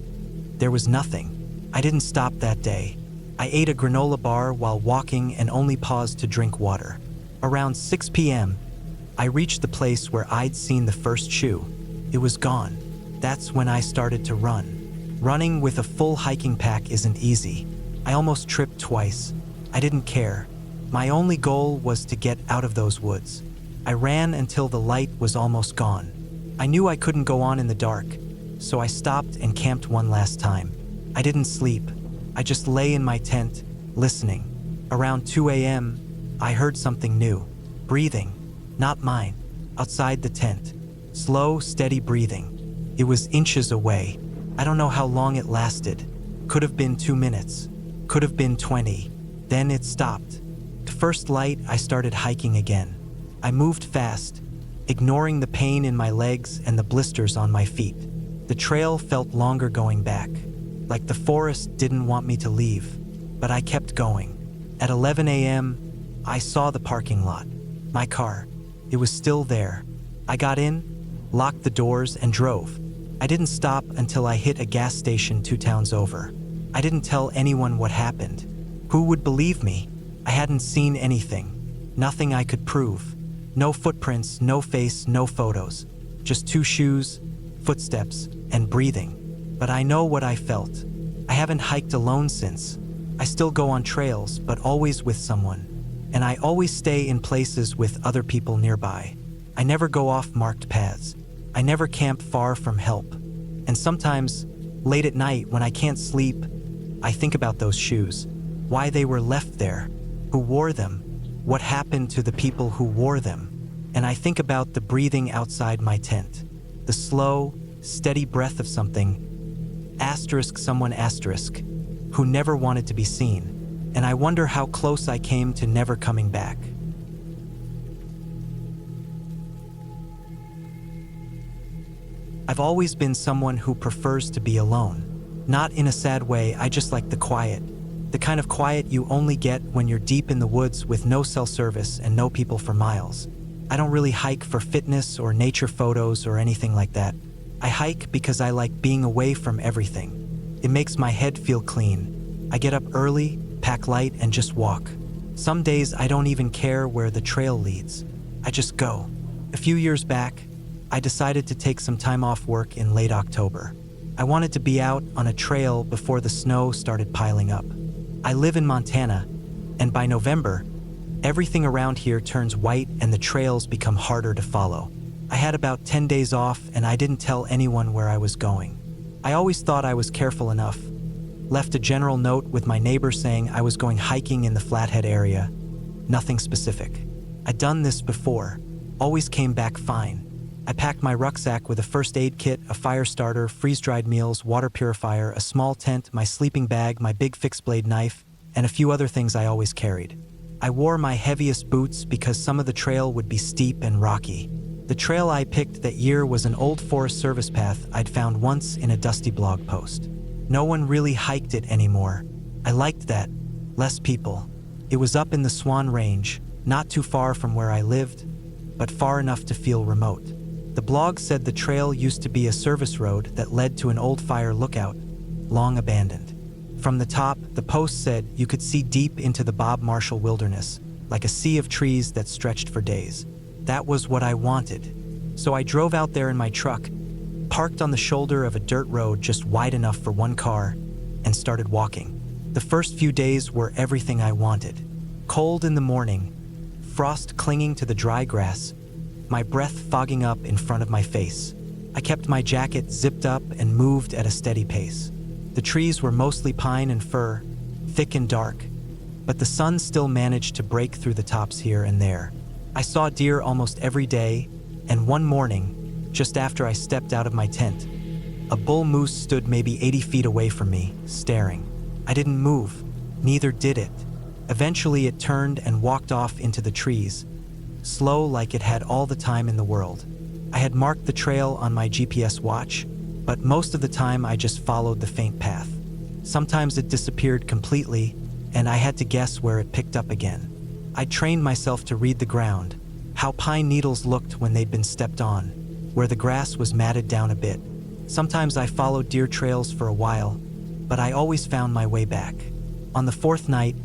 Speaker 1: there was nothing. I didn't stop that day. I ate a granola bar while walking and only paused to drink water. Around 6 p.m., I reached the place where I'd seen the first shoe. It was gone. That's when I started to run. Running with a full hiking pack isn't easy. I almost tripped twice. I didn't care. My only goal was to get out of those woods. I ran until the light was almost gone. I knew I couldn't go on in the dark, so I stopped and camped one last time. I didn't sleep. I just lay in my tent, listening. Around 2 a.m., I heard something new. Breathing. Not mine. Outside the tent. Slow, steady breathing. It was inches away. I don't know how long it lasted. Could have been 2 minutes. Could have been 20. Then it stopped. To first light, I started hiking again. I moved fast, ignoring the pain in my legs and the blisters on my feet. The trail felt longer going back, like the forest didn't want me to leave, but I kept going. At 11 a.m., I saw the parking lot. My car. It was still there. I got in, locked the doors, and drove. I didn't stop until I hit a gas station 2 towns over. I didn't tell anyone what happened. Who would believe me? I hadn't seen anything. Nothing I could prove. No footprints, no face, no photos. Just 2 shoes, footsteps, and breathing. But I know what I felt. I haven't hiked alone since. I still go on trails, but always with someone. And I always stay in places with other people nearby. I never go off marked paths. I never camp far from help. And sometimes, late at night when I can't sleep, I think about those shoes. Why they were left there. Who wore them. What happened to the people who wore them. And I think about the breathing outside my tent. The slow, steady breath of someone who never wanted to be seen. And I wonder how close I came to never coming back. I've always been someone who prefers to be alone. Not in a sad way, I just like the quiet. The kind of quiet you only get when you're deep in the woods with no cell service and no people for miles. I don't really hike for fitness or nature photos or anything like that. I hike because I like being away from everything. It makes my head feel clean. I get up early, pack light, and just walk. Some days I don't even care where the trail leads. I just go. A few years back, I decided to take some time off work in late October. I wanted to be out on a trail before the snow started piling up. I live in Montana, and by November, everything around here turns white and the trails become harder to follow. I had about 10 days off and I didn't tell anyone where I was going. I always thought I was careful enough. Left a general note with my neighbor saying I was going hiking in the Flathead area. Nothing specific. I'd done this before. Always came back fine. I packed my rucksack with a first aid kit, a fire starter, freeze-dried meals, water purifier, a small tent, my sleeping bag, my big fixed-blade knife, and a few other things I always carried. I wore my heaviest boots because some of the trail would be steep and rocky. The trail I picked that year was an old Forest Service path I'd found once in a dusty blog post. No one really hiked it anymore. I liked that. Less people. It was up in the Swan Range, not too far from where I lived, but far enough to feel remote. The blog said the trail used to be a service road that led to an old fire lookout, long abandoned. From the top, the post said you could see deep into the Bob Marshall wilderness, like a sea of trees that stretched for days. That was what I wanted. So I drove out there in my truck, parked on the shoulder of a dirt road just wide enough for one car, and started walking. The first few days were everything I wanted. Cold in the morning, frost clinging to the dry grass, my breath fogging up in front of my face. I kept my jacket zipped up and moved at a steady pace. The trees were mostly pine and fir, thick and dark, but the sun still managed to break through the tops here and there. I saw deer almost every day, and one morning, just after I stepped out of my tent, a bull moose stood maybe 80 feet away from me, staring. I didn't move, neither did it. Eventually it turned and walked off into the trees, slow like it had all the time in the world. I had marked the trail on my GPS watch, but most of the time I just followed the faint path. Sometimes it disappeared completely, and I had to guess where it picked up again. I trained myself to read the ground, how pine needles looked when they'd been stepped on, where the grass was matted down a bit. Sometimes I followed deer trails for a while, but I always found my way back. On the fourth night,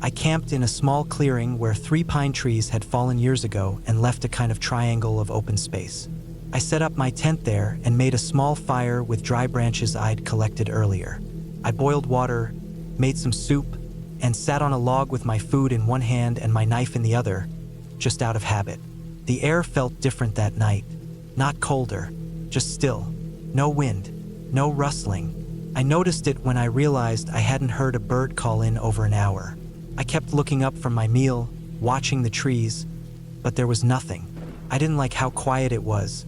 Speaker 1: I camped in a small clearing where 3 pine trees had fallen years ago and left a kind of triangle of open space. I set up my tent there and made a small fire with dry branches I'd collected earlier. I boiled water, made some soup, and sat on a log with my food in one hand and my knife in the other, just out of habit. The air felt different that night. Not colder, just still. No wind, no rustling. I noticed it when I realized I hadn't heard a bird call in over an hour. I kept looking up from my meal, watching the trees, but there was nothing. I didn't like how quiet it was,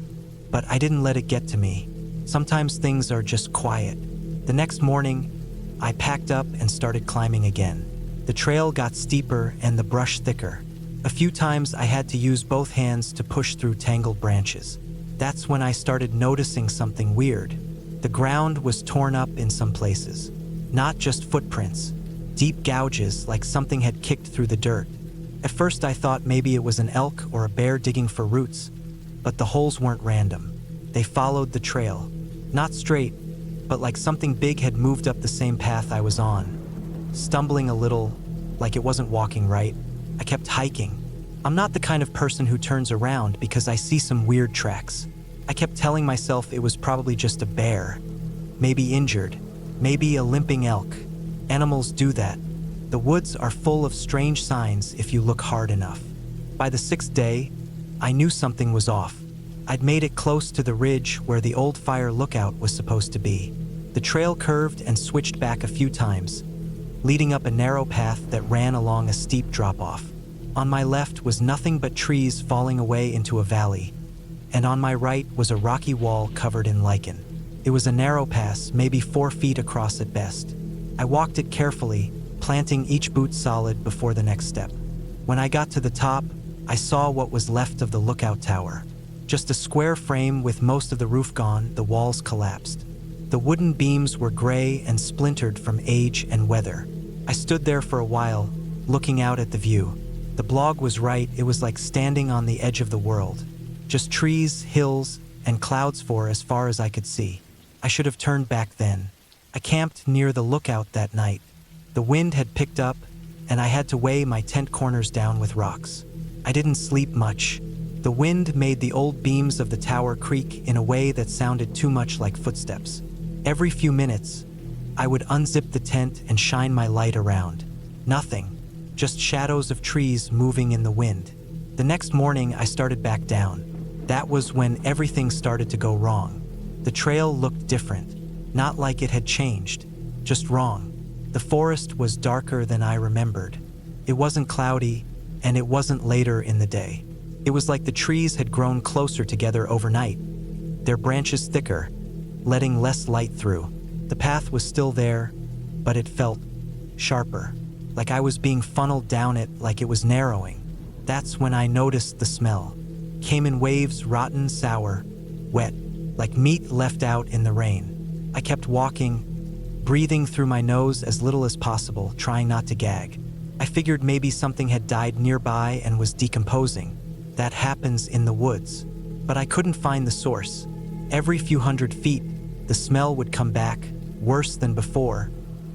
Speaker 1: but I didn't let it get to me. Sometimes things are just quiet. The next morning, I packed up and started climbing again. The trail got steeper and the brush thicker. A few times I had to use both hands to push through tangled branches. That's when I started noticing something weird. The ground was torn up in some places. Not just footprints, deep gouges like something had kicked through the dirt. At first I thought maybe it was an elk or a bear digging for roots, but the holes weren't random. They followed the trail. Not straight, but like something big had moved up the same path I was on. Stumbling a little, like it wasn't walking right, I kept hiking. I'm not the kind of person who turns around because I see some weird tracks. I kept telling myself it was probably just a bear, maybe injured, maybe a limping elk. Animals do that. The woods are full of strange signs if you look hard enough. By the 6th day, I knew something was off. I'd made it close to the ridge where the old fire lookout was supposed to be. The trail curved and switched back a few times, leading up a narrow path that ran along a steep drop-off. On my left was nothing but trees falling away into a valley, and on my right was a rocky wall covered in lichen. It was a narrow pass, maybe 4 feet across at best. I walked it carefully, planting each boot solid before the next step. When I got to the top, I saw what was left of the lookout tower. Just a square frame with most of the roof gone, the walls collapsed. The wooden beams were gray and splintered from age and weather. I stood there for a while, looking out at the view. The blog was right, it was like standing on the edge of the world. Just trees, hills, and clouds for as far as I could see. I should have turned back then. I camped near the lookout that night. The wind had picked up, and I had to weigh my tent corners down with rocks. I didn't sleep much. The wind made the old beams of the tower creak in a way that sounded too much like footsteps. Every few minutes, I would unzip the tent and shine my light around. Nothing, just shadows of trees moving in the wind. The next morning, I started back down. That was when everything started to go wrong. The trail looked different, not like it had changed, just wrong. The forest was darker than I remembered. It wasn't cloudy, and it wasn't later in the day. It was like the trees had grown closer together overnight, their branches thicker, letting less light through. The path was still there, but it felt sharper, like I was being funneled down it, like it was narrowing. That's when I noticed the smell. Came in waves, rotten, sour, wet, like meat left out in the rain. I kept walking, breathing through my nose as little as possible, trying not to gag. I figured maybe something had died nearby and was decomposing. That happens in the woods. But I couldn't find the source. Every few hundred feet, the smell would come back, worse than before,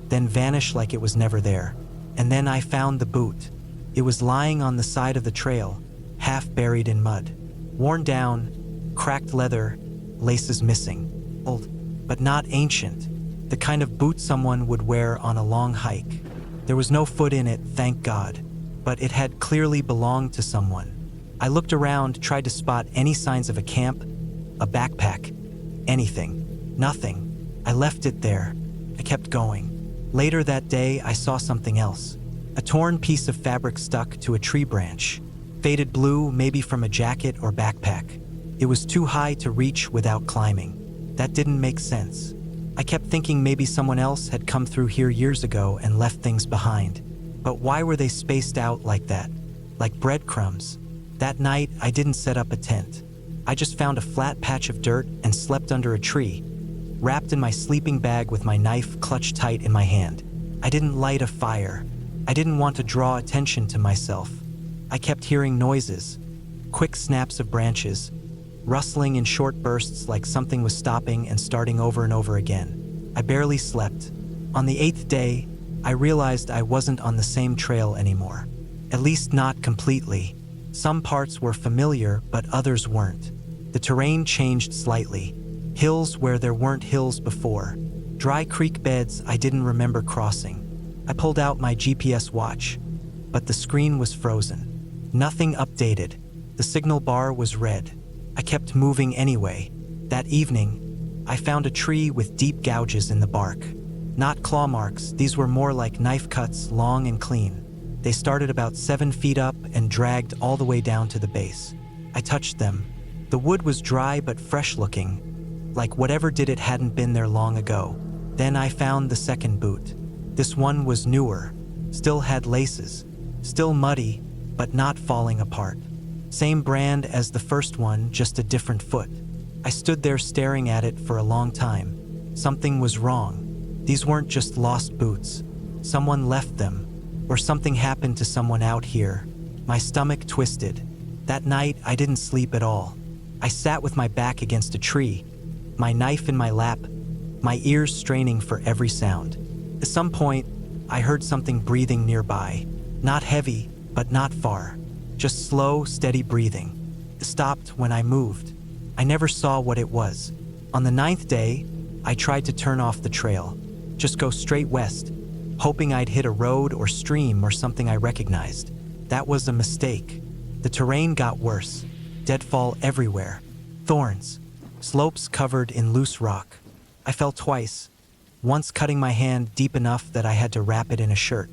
Speaker 1: then vanish like it was never there. And then I found the boot. It was lying on the side of the trail, half buried in mud. Worn down, cracked leather, laces missing. Old, but not ancient. The kind of boot someone would wear on a long hike. There was no foot in it, thank God, but it had clearly belonged to someone. I looked around, tried to spot any signs of a camp, a backpack, anything. Nothing. I left it there. I kept going. Later that day, I saw something else. A torn piece of fabric stuck to a tree branch. Faded blue, maybe from a jacket or backpack. It was too high to reach without climbing. That didn't make sense. I kept thinking maybe someone else had come through here years ago and left things behind. But why were they spaced out like that? Like breadcrumbs. That night, I didn't set up a tent. I just found a flat patch of dirt and slept under a tree, wrapped in my sleeping bag with my knife clutched tight in my hand. I didn't light a fire. I didn't want to draw attention to myself. I kept hearing noises, quick snaps of branches, rustling in short bursts like something was stopping and starting over and over again. I barely slept. On the 8th day, I realized I wasn't on the same trail anymore. At least not completely. Some parts were familiar, but others weren't. The terrain changed slightly. Hills where there weren't hills before. Dry creek beds I didn't remember crossing. I pulled out my GPS watch, but the screen was frozen. Nothing updated. The signal bar was red. I kept moving anyway. That evening, I found a tree with deep gouges in the bark. Not claw marks, these were more like knife cuts, long and clean. They started about 7 feet up and dragged all the way down to the base. I touched them. The wood was dry but fresh looking, like whatever did it hadn't been there long ago. Then I found the second boot. This one was newer, still had laces, still muddy, but not falling apart. Same brand as the first one, just a different foot. I stood there staring at it for a long time. Something was wrong. These weren't just lost boots. Someone left them, or something happened to someone out here. My stomach twisted. That night, I didn't sleep at all. I sat with my back against a tree, my knife in my lap, my ears straining for every sound. At some point, I heard something breathing nearby. Not heavy, but not far. Just slow, steady breathing. It stopped when I moved. I never saw what it was. On the 9th day, I tried to turn off the trail. Just go straight west, hoping I'd hit a road or stream or something I recognized. That was a mistake. The terrain got worse. Deadfall everywhere. Thorns. Slopes covered in loose rock. I fell twice, once cutting my hand deep enough that I had to wrap it in a shirt.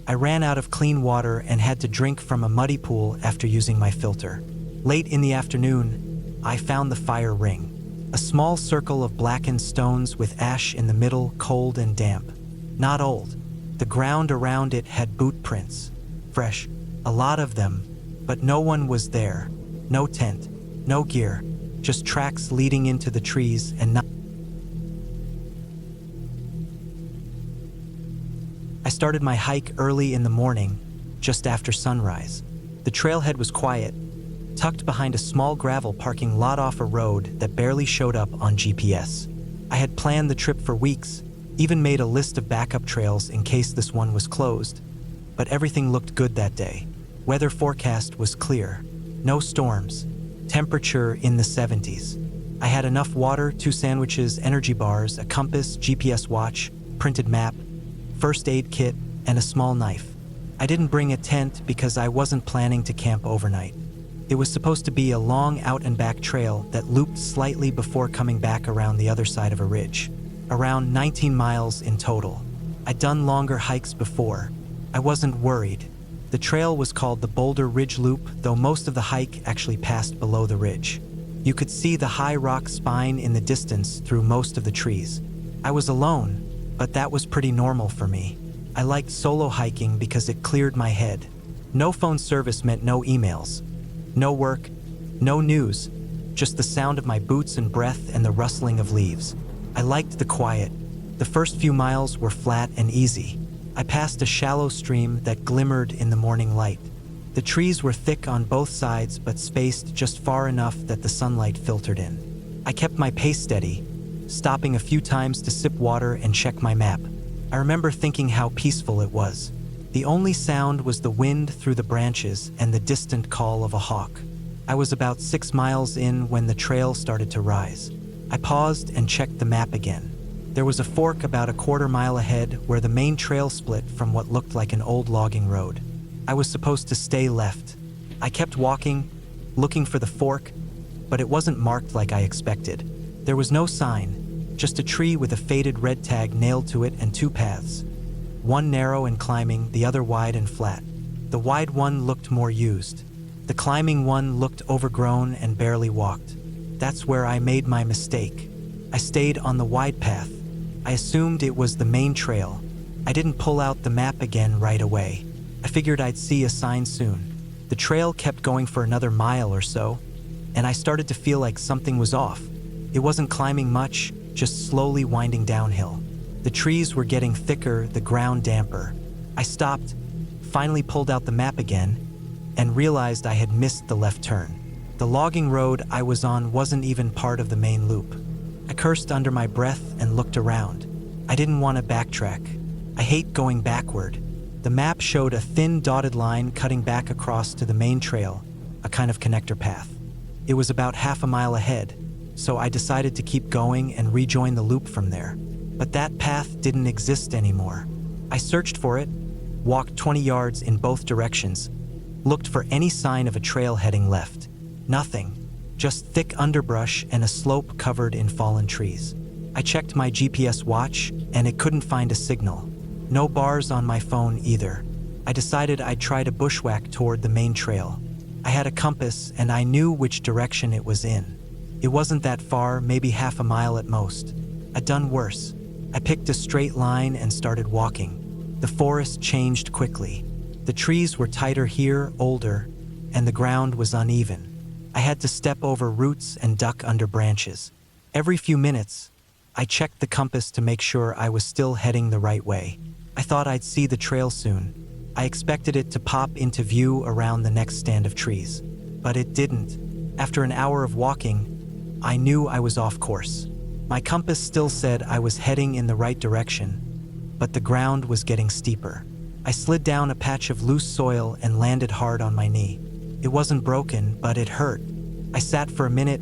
Speaker 1: I ran out of clean water and had to drink from a muddy pool after using my filter. Late in the afternoon, I found the fire ring. A small circle of blackened stones with ash in the middle, cold and damp. Not old. The ground around it had boot prints. Fresh. A lot of them, but no one was there. No tent, no gear, just tracks leading into the trees and not. I started my hike early in the morning, just after sunrise. The trailhead was quiet, tucked behind a small gravel parking lot off a road that barely showed up on GPS. I had planned the trip for weeks, Even made a list of backup trails in case this one was closed. But everything looked good that day. Weather forecast was clear. No storms. Temperature in the 70s. I had enough water, 2 sandwiches, energy bars, a compass, GPS watch, printed map, first aid kit, and a small knife. I didn't bring a tent because I wasn't planning to camp overnight. It was supposed to be a long out and back trail that looped slightly before coming back around the other side of a ridge. Around 19 miles in total. I'd done longer hikes before. I wasn't worried. The trail was called the Boulder Ridge Loop, though most of the hike actually passed below the ridge. You could see the high rock spine in the distance through most of the trees. I was alone, but that was pretty normal for me. I liked solo hiking because it cleared my head. No phone service meant no emails. No work, no news, just the sound of my boots and breath and the rustling of leaves. I liked the quiet. The first few miles were flat and easy. I passed a shallow stream that glimmered in the morning light. The trees were thick on both sides but spaced just far enough that the sunlight filtered in. I kept my pace steady, stopping a few times to sip water and check my map. I remember thinking how peaceful it was. The only sound was the wind through the branches and the distant call of a hawk. I was about 6 miles in when the trail started to rise. I paused and checked the map again. There was a fork about a quarter mile ahead where the main trail split from what looked like an old logging road. I was supposed to stay left. I kept walking, looking for the fork, but it wasn't marked like I expected. There was no sign, just a tree with a faded red tag nailed to it and 2 paths. One narrow and climbing, the other wide and flat. The wide one looked more used. The climbing one looked overgrown and barely walked. That's where I made my mistake. I stayed on the wide path. I assumed it was the main trail. I didn't pull out the map again right away. I figured I'd see a sign soon. The trail kept going for another mile or so, and I started to feel like something was off. It wasn't climbing much, just slowly winding downhill. The trees were getting thicker, the ground damper. I stopped, finally pulled out the map again, and realized I had missed the left turn. The logging road I was on wasn't even part of the main loop. I cursed under my breath and looked around. I didn't want to backtrack. I hate going backward. The map showed a thin dotted line cutting back across to the main trail, a kind of connector path. It was about half a mile ahead, so I decided to keep going and rejoin the loop from there. But that path didn't exist anymore. I searched for it, walked 20 yards in both directions, looked for any sign of a trail heading left. Nothing, just thick underbrush and a slope covered in fallen trees. I checked my GPS watch and it couldn't find a signal. No bars on my phone either. I decided I'd try to bushwhack toward the main trail. I had a compass and I knew which direction it was in. It wasn't that far, maybe half a mile at most. I'd done worse. I picked a straight line and started walking. The forest changed quickly. The trees were tighter here, older, and the ground was uneven. I had to step over roots and duck under branches. Every few minutes, I checked the compass to make sure I was still heading the right way. I thought I'd see the trail soon. I expected it to pop into view around the next stand of trees. But it didn't. After an hour of walking, I knew I was off course. My compass still said I was heading in the right direction, but the ground was getting steeper. I slid down a patch of loose soil and landed hard on my knee. It wasn't broken, but it hurt. I sat for a minute,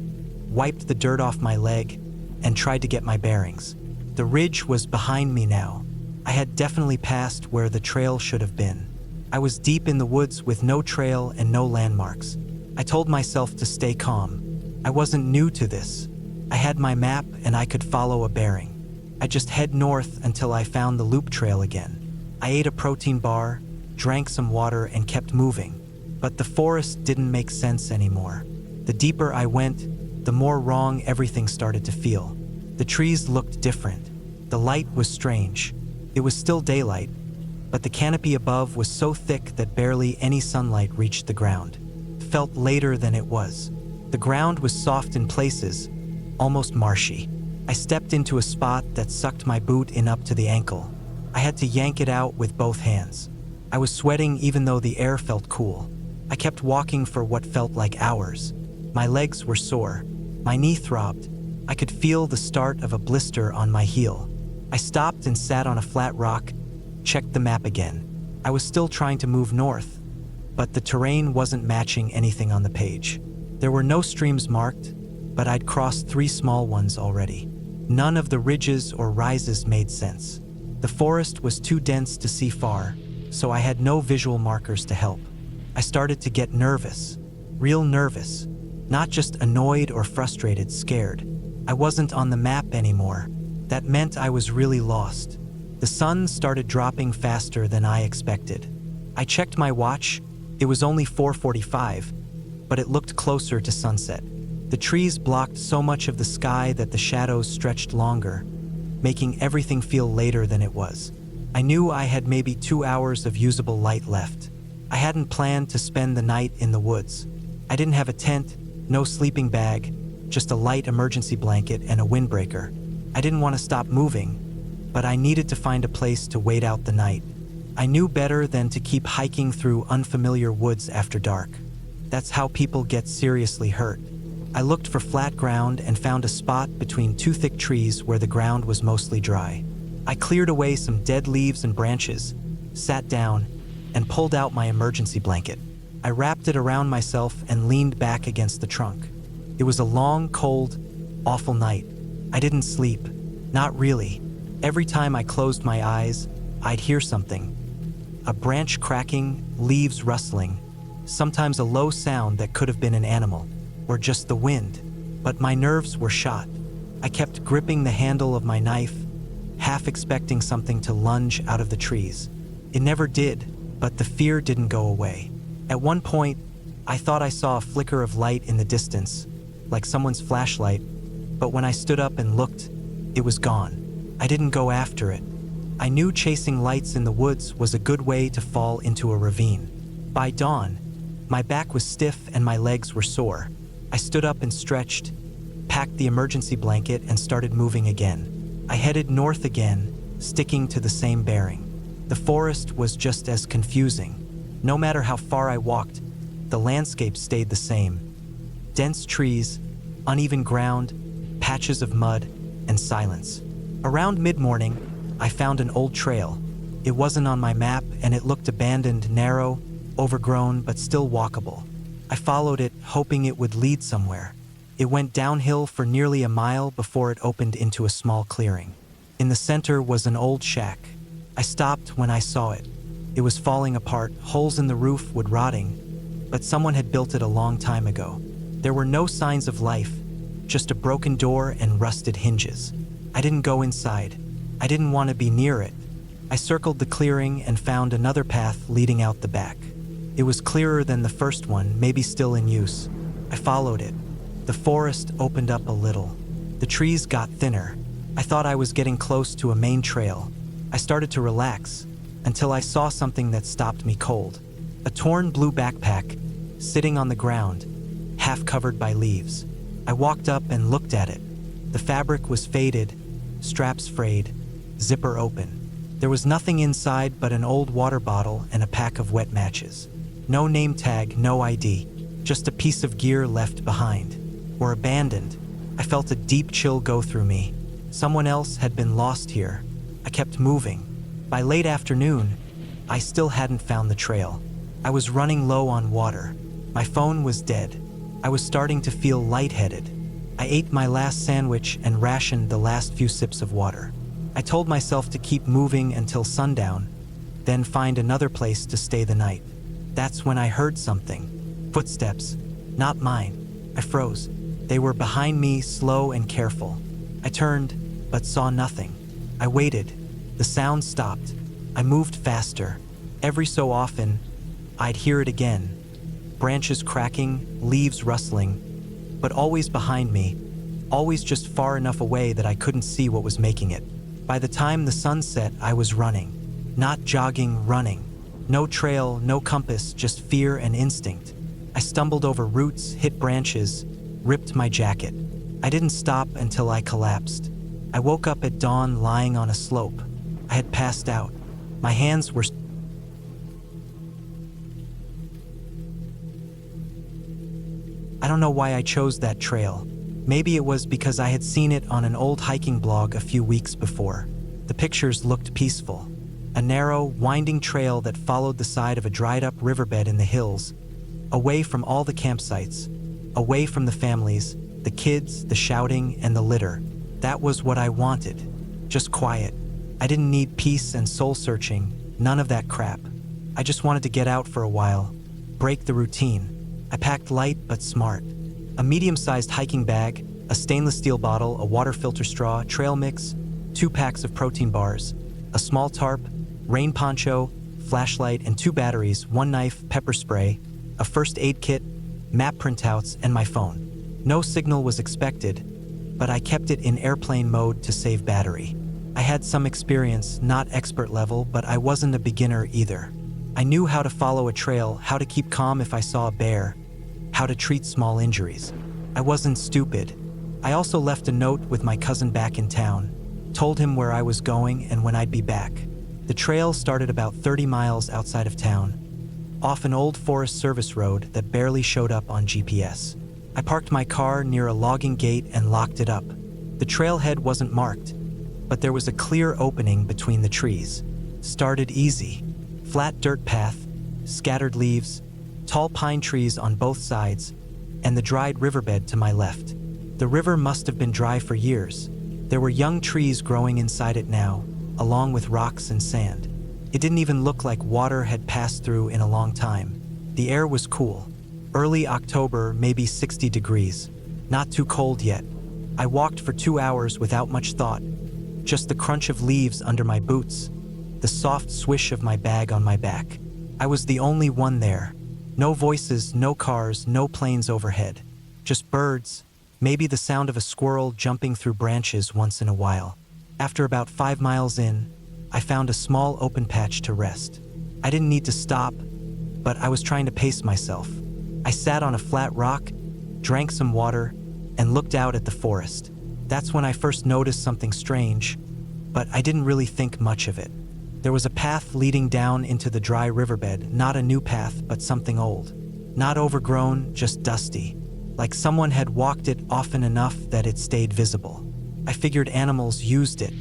Speaker 1: wiped the dirt off my leg, and tried to get my bearings. The ridge was behind me now. I had definitely passed where the trail should have been. I was deep in the woods with no trail and no landmarks. I told myself to stay calm. I wasn't new to this. I had my map and I could follow a bearing. I'd just head north until I found the loop trail again. I ate a protein bar, drank some water, and kept moving. But the forest didn't make sense anymore. The deeper I went, the more wrong everything started to feel. The trees looked different. The light was strange. It was still daylight, but the canopy above was so thick that barely any sunlight reached the ground. It felt later than it was. The ground was soft in places, almost marshy. I stepped into a spot that sucked my boot in up to the ankle. I had to yank it out with both hands. I was sweating even though the air felt cool. I kept walking for what felt like hours. My legs were sore. My knee throbbed. I could feel the start of a blister on my heel. I stopped and sat on a flat rock, checked the map again. I was still trying to move north, but the terrain wasn't matching anything on the page. There were no streams marked, but I'd crossed 3 small ones already. None of the ridges or rises made sense. The forest was too dense to see far, so I had no visual markers to help. I started to get nervous, real nervous, not just annoyed or frustrated, scared. I wasn't on the map anymore. That meant I was really lost. The sun started dropping faster than I expected. I checked my watch. It was only 4:45, but it looked closer to sunset. The trees blocked so much of the sky that the shadows stretched longer, making everything feel later than it was. I knew I had maybe 2 hours of usable light left. I hadn't planned to spend the night in the woods. I didn't have a tent, no sleeping bag, just a light emergency blanket and a windbreaker. I didn't want to stop moving, but I needed to find a place to wait out the night. I knew better than to keep hiking through unfamiliar woods after dark. That's how people get seriously hurt. I looked for flat ground and found a spot between 2 thick trees where the ground was mostly dry. I cleared away some dead leaves and branches, sat down, and pulled out my emergency blanket. I wrapped it around myself and leaned back against the trunk. It was a long, cold, awful night. I didn't sleep. Not really. Every time I closed my eyes, I'd hear something. A branch cracking, leaves rustling, sometimes a low sound that could have been an animal, or just the wind. But my nerves were shot. I kept gripping the handle of my knife, half expecting something to lunge out of the trees. It never did, but the fear didn't go away. At one point, I thought I saw a flicker of light in the distance, like someone's flashlight, but when I stood up and looked, it was gone. I didn't go after it. I knew chasing lights in the woods was a good way to fall into a ravine. By dawn, my back was stiff and my legs were sore. I stood up and stretched, packed the emergency blanket, and started moving again. I headed north again, sticking to the same bearing. The forest was just as confusing. No matter how far I walked, the landscape stayed the same. Dense trees, uneven ground, patches of mud, and silence. Around mid-morning, I found an old trail. It wasn't on my map and it looked abandoned, narrow, overgrown, but still walkable. I followed it, hoping it would lead somewhere. It went downhill for nearly a mile before it opened into a small clearing. In the center was an old shack. I stopped when I saw it. It was falling apart, holes in the roof would rotting, but someone had built it a long time ago. There were no signs of life, just a broken door and rusted hinges. I didn't go inside. I didn't want to be near it. I circled the clearing and found another path leading out the back. It was clearer than the first one, maybe still in use. I followed it. The forest opened up a little. The trees got thinner. I thought I was getting close to a main trail. I started to relax until I saw something that stopped me cold. A torn blue backpack sitting on the ground, half covered by leaves. I walked up and looked at it. The fabric was faded, straps frayed, zipper open. There was nothing inside but an old water bottle and a pack of wet matches. No name tag, no ID, just a piece of gear left behind, or abandoned. I felt a deep chill go through me. Someone else had been lost here. I kept moving. By late afternoon, I still hadn't found the trail. I was running low on water. My phone was dead. I was starting to feel lightheaded. I ate my last sandwich and rationed the last few sips of water. I told myself to keep moving until sundown, then find another place to stay the night. That's when I heard something. Footsteps, not mine. I froze. They were behind me, slow and careful. I turned, but saw nothing. I waited. The sound stopped. I moved faster. Every so often, I'd hear it again. Branches cracking, leaves rustling, but always behind me, always just far enough away that I couldn't see what was making it. By the time the sun set, I was running. Not jogging, running. No trail, no compass, just fear and instinct. I stumbled over roots, hit branches, ripped my jacket. I didn't stop until I collapsed. I woke up at dawn lying on a slope. I had passed out. My hands were... I don't know why I chose that trail. Maybe it was because I had seen it on an old hiking blog a few weeks before. The pictures looked peaceful. A narrow, winding trail that followed the side of a dried-up riverbed in the hills, away from all the campsites, away from the families, the kids, the shouting, and the litter. That was what I wanted. Just quiet. I didn't need peace and soul-searching, none of that crap. I just wanted to get out for a while, break the routine. I packed light but smart. A medium-sized hiking bag, a stainless steel bottle, a water filter straw, trail mix, 2 packs of protein bars, a small tarp, rain poncho, flashlight, and 2 batteries, 1 knife, pepper spray, a first aid kit, map printouts, and my phone. No signal was expected, but I kept it in airplane mode to save battery. I had some experience, not expert level, but I wasn't a beginner either. I knew how to follow a trail, how to keep calm if I saw a bear, how to treat small injuries. I wasn't stupid. I also left a note with my cousin back in town, told him where I was going and when I'd be back. The trail started about 30 miles outside of town, off an old Forest Service road that barely showed up on GPS. I parked my car near a logging gate and locked it up. The trailhead wasn't marked, but there was a clear opening between the trees. Started easy. Flat dirt path, scattered leaves, tall pine trees on both sides, and the dried riverbed to my left. The river must have been dry for years. There were young trees growing inside it now, along with rocks and sand. It didn't even look like water had passed through in a long time. The air was cool. Early October, maybe 60 degrees. Not too cold yet. I walked for 2 hours without much thought. Just the crunch of leaves under my boots, the soft swish of my bag on my back. I was the only one there. No voices, no cars, no planes overhead. Just birds, maybe the sound of a squirrel jumping through branches once in a while. After about 5 miles in, I found a small open patch to rest. I didn't need to stop, but I was trying to pace myself. I sat on a flat rock, drank some water, and looked out at the forest. That's when I first noticed something strange, but I didn't really think much of it. There was a path leading down into the dry riverbed, not a new path, but something old. Not overgrown, just dusty, like someone had walked it often enough that it stayed visible. I figured animals used it.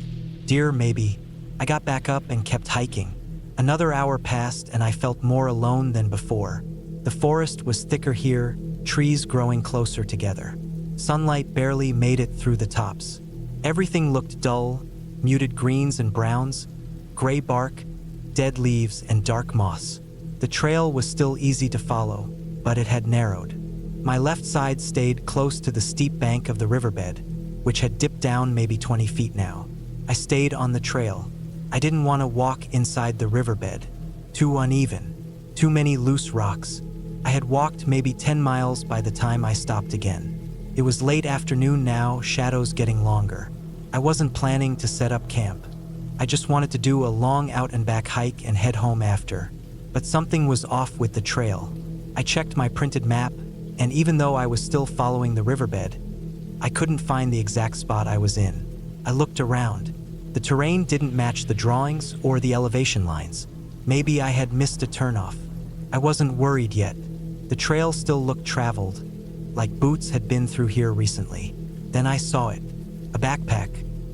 Speaker 1: Deer, maybe. I got back up and kept hiking. Another hour passed and I felt more alone than before. The forest was thicker here, trees growing closer together. Sunlight barely made it through the tops. Everything looked dull, muted greens and browns, gray bark, dead leaves, and dark moss. The trail was still easy to follow, but it had narrowed. My left side stayed close to the steep bank of the riverbed, which had dipped down maybe 20 feet now. I stayed on the trail. I didn't want to walk inside the riverbed. Too uneven, too many loose rocks. I had walked maybe 10 miles by the time I stopped again. It was late afternoon now, shadows getting longer. I wasn't planning to set up camp. I just wanted to do a long out and back hike and head home after. But something was off with the trail. I checked my printed map, and even though I was still following the riverbed, I couldn't find the exact spot I was in. I looked around. The terrain didn't match the drawings or the elevation lines. Maybe I had missed a turnoff. I wasn't worried yet. The trail still looked traveled, like boots had been through here recently. Then I saw it. A backpack.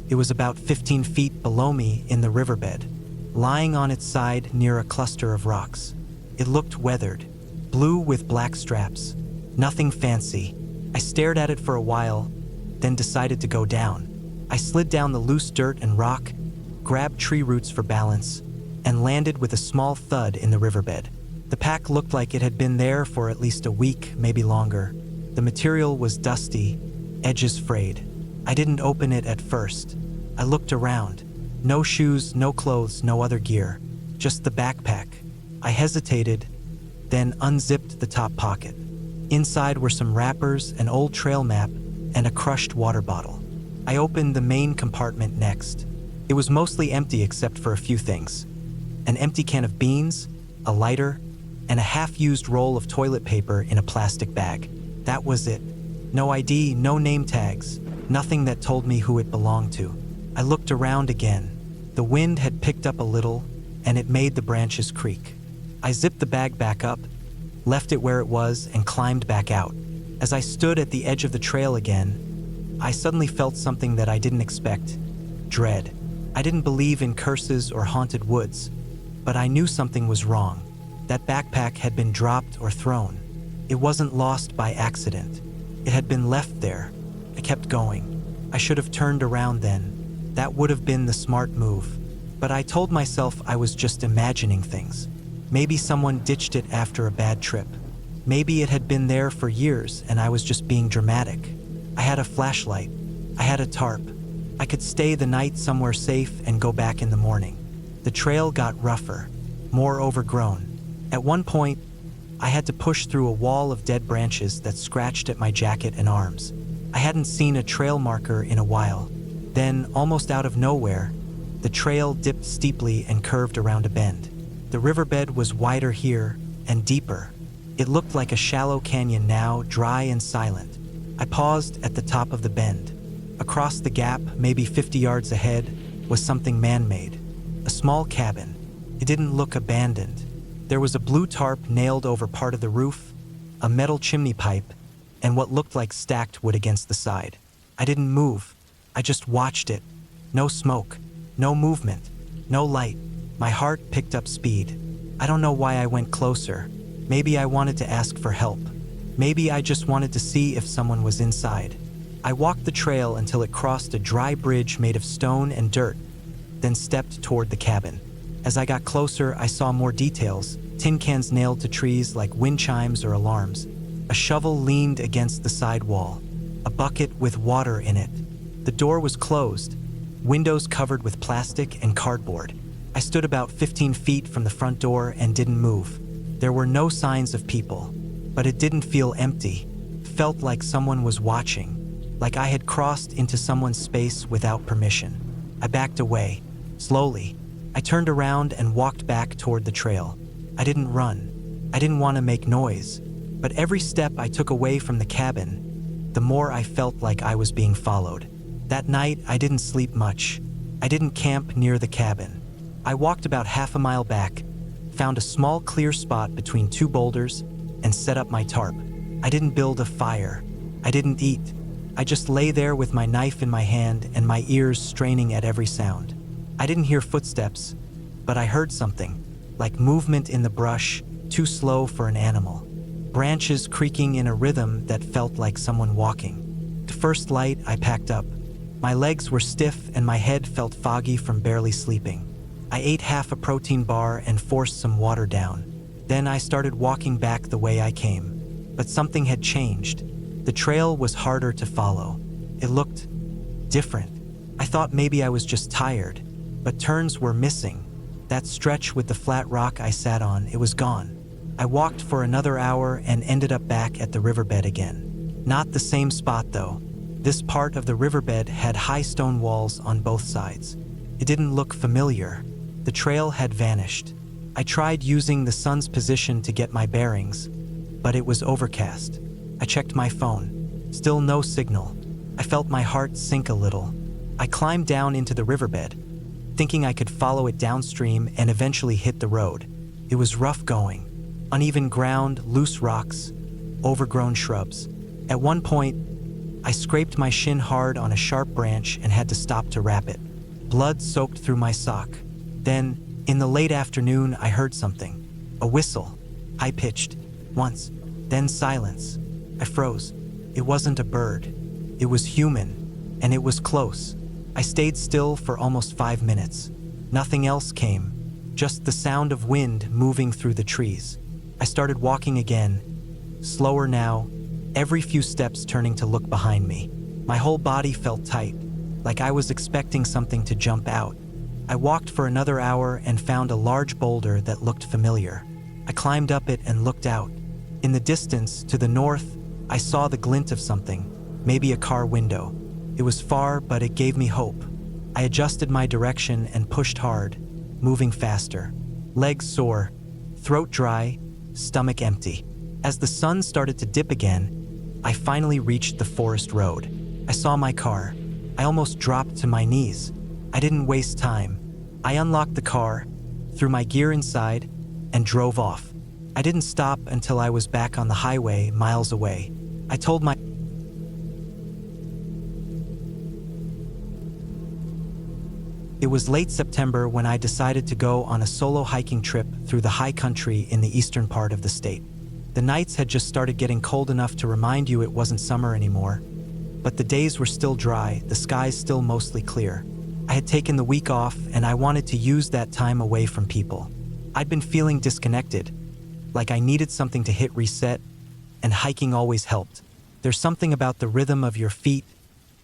Speaker 1: It was about 15 feet below me in the riverbed, lying on its side near a cluster of rocks. It looked weathered, blue with black straps. Nothing fancy. I stared at it for a while, then decided to go down. I slid down the loose dirt and rock, grabbed tree roots for balance, and landed with a small thud in the riverbed. The pack looked like it had been there for at least a week, maybe longer. The material was dusty, edges frayed. I didn't open it at first. I looked around. No shoes, no clothes, no other gear. Just the backpack. I hesitated, then unzipped the top pocket. Inside were some wrappers, an old trail map, and a crushed water bottle. I opened the main compartment next. It was mostly empty except for a few things. An empty can of beans, a lighter, and a half-used roll of toilet paper in a plastic bag. That was it. No ID, no name tags, nothing that told me who it belonged to. I looked around again. The wind had picked up a little, and it made the branches creak. I zipped the bag back up, left it where it was, and climbed back out. As I stood at the edge of the trail again, I suddenly felt something that I didn't expect. Dread. I didn't believe in curses or haunted woods, but I knew something was wrong. That backpack had been dropped or thrown. It wasn't lost by accident. It had been left there. I kept going. I should have turned around then. That would have been the smart move. But I told myself I was just imagining things. Maybe someone ditched it after a bad trip. Maybe it had been there for years and I was just being dramatic. I had a flashlight. I had a tarp. I could stay the night somewhere safe and go back in the morning. The trail got rougher, more overgrown. At one point, I had to push through a wall of dead branches that scratched at my jacket and arms. I hadn't seen a trail marker in a while. Then, almost out of nowhere, the trail dipped steeply and curved around a bend. The riverbed was wider here and deeper. It looked like a shallow canyon now, dry and silent. I paused at the top of the bend. Across the gap, maybe 50 yards ahead, was something man-made. A small cabin. It didn't look abandoned. There was a blue tarp nailed over part of the roof, a metal chimney pipe, and what looked like stacked wood against the side. I didn't move. I just watched it. No smoke, no movement, no light. My heart picked up speed. I don't know why I went closer. Maybe I wanted to ask for help. Maybe I just wanted to see if someone was inside. I walked the trail until it crossed a dry bridge made of stone and dirt, then stepped toward the cabin. As I got closer, I saw more details, tin cans nailed to trees like wind chimes or alarms. A shovel leaned against the side wall, a bucket with water in it. The door was closed, windows covered with plastic and cardboard. I stood about 15 feet from the front door and didn't move. There were no signs of people, but it didn't feel empty. It felt like someone was watching, like I had crossed into someone's space without permission. I backed away, slowly. I turned around and walked back toward the trail. I didn't run. I didn't want to make noise. But every step I took away from the cabin, the more I felt like I was being followed. That night, I didn't sleep much. I didn't camp near the cabin. I walked about half a mile back, found a small clear spot between two boulders, and set up my tarp. I didn't build a fire. I didn't eat. I just lay there with my knife in my hand and my ears straining at every sound. I didn't hear footsteps, but I heard something, like movement in the brush, too slow for an animal. Branches creaking in a rhythm that felt like someone walking. To first light, I packed up. My legs were stiff and my head felt foggy from barely sleeping. I ate half a protein bar and forced some water down. Then I started walking back the way I came. But something had changed. The trail was harder to follow. It looked different. I thought maybe I was just tired, but turns were missing. That stretch with the flat rock I sat on, it was gone. I walked for another hour and ended up back at the riverbed again. Not the same spot though. This part of the riverbed had high stone walls on both sides. It didn't look familiar. The trail had vanished. I tried using the sun's position to get my bearings, but it was overcast. I checked my phone. Still no signal. I felt my heart sink a little. I climbed down into the riverbed, thinking I could follow it downstream and eventually hit the road. It was rough going. Uneven ground, loose rocks, overgrown shrubs. At one point, I scraped my shin hard on a sharp branch and had to stop to wrap it. Blood soaked through my sock. Then, in the late afternoon, I heard something. A whistle. High-pitched. Once. Then silence. I froze. It wasn't a bird. It was human, and it was close. I stayed still for almost 5 minutes. Nothing else came. Just the sound of wind moving through the trees. I started walking again. Slower now, every few steps turning to look behind me. My whole body felt tight, like I was expecting something to jump out. I walked for another hour and found a large boulder that looked familiar. I climbed up it and looked out. In the distance, to the north, I saw the glint of something, maybe a car window. It was far, but it gave me hope. I adjusted my direction and pushed hard, moving faster. Legs sore, throat dry, stomach empty. As the sun started to dip again, I finally reached the forest road. I saw my car. I almost dropped to my knees. I didn't waste time. I unlocked the car, threw my gear inside, and drove off. I didn't stop until I was back on the highway miles away. I told my It was late September when I decided to go on a solo hiking trip through the high country in the eastern part of the state. The nights had just started getting cold enough to remind you it wasn't summer anymore, but the days were still dry, the skies still mostly clear. I had taken the week off and I wanted to use that time away from people. I'd been feeling disconnected, like I needed something to hit reset, and hiking always helped. There's something about the rhythm of your feet,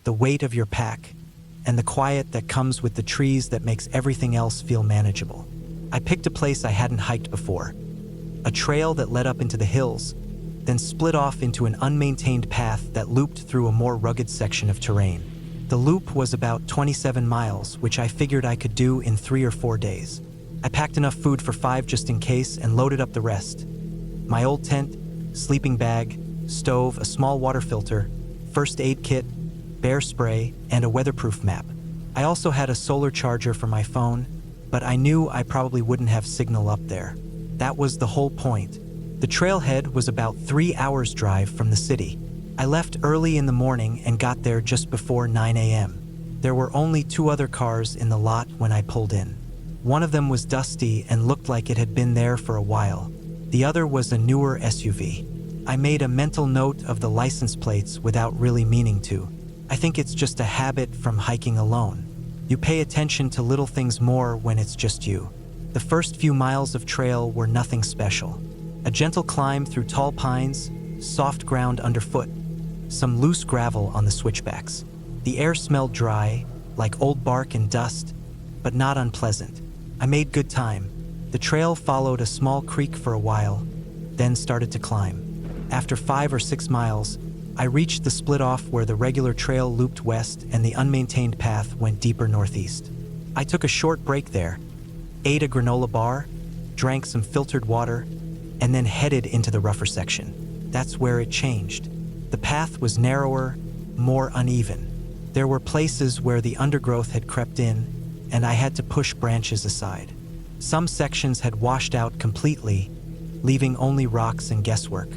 Speaker 1: the weight of your pack, and the quiet that comes with the trees that makes everything else feel manageable. I picked a place I hadn't hiked before, a trail that led up into the hills, then split off into an unmaintained path that looped through a more rugged section of terrain. The loop was about 27 miles, which I figured I could do in 3 or 4 days. I packed enough food for 5 just in case and loaded up the rest. My old tent, sleeping bag, stove, a small water filter, first aid kit, bear spray, and a weatherproof map. I also had a solar charger for my phone, but I knew I probably wouldn't have signal up there. That was the whole point. The trailhead was about 3 hours drive from the city. I left early in the morning and got there just before 9 a.m. There were only 2 other cars in the lot when I pulled in. One of them was dusty and looked like it had been there for a while. The other was a newer SUV. I made a mental note of the license plates without really meaning to. I think it's just a habit from hiking alone. You pay attention to little things more when it's just you. The first few miles of trail were nothing special. A gentle climb through tall pines, soft ground underfoot, some loose gravel on the switchbacks. The air smelled dry, like old bark and dust, but not unpleasant. I made good time. The trail followed a small creek for a while, then started to climb. After 5 or 6 miles, I reached the split-off where the regular trail looped west and the unmaintained path went deeper northeast. I took a short break there, ate a granola bar, drank some filtered water, and then headed into the rougher section. That's where it changed. The path was narrower, more uneven. There were places where the undergrowth had crept in, and I had to push branches aside. Some sections had washed out completely, leaving only rocks and guesswork.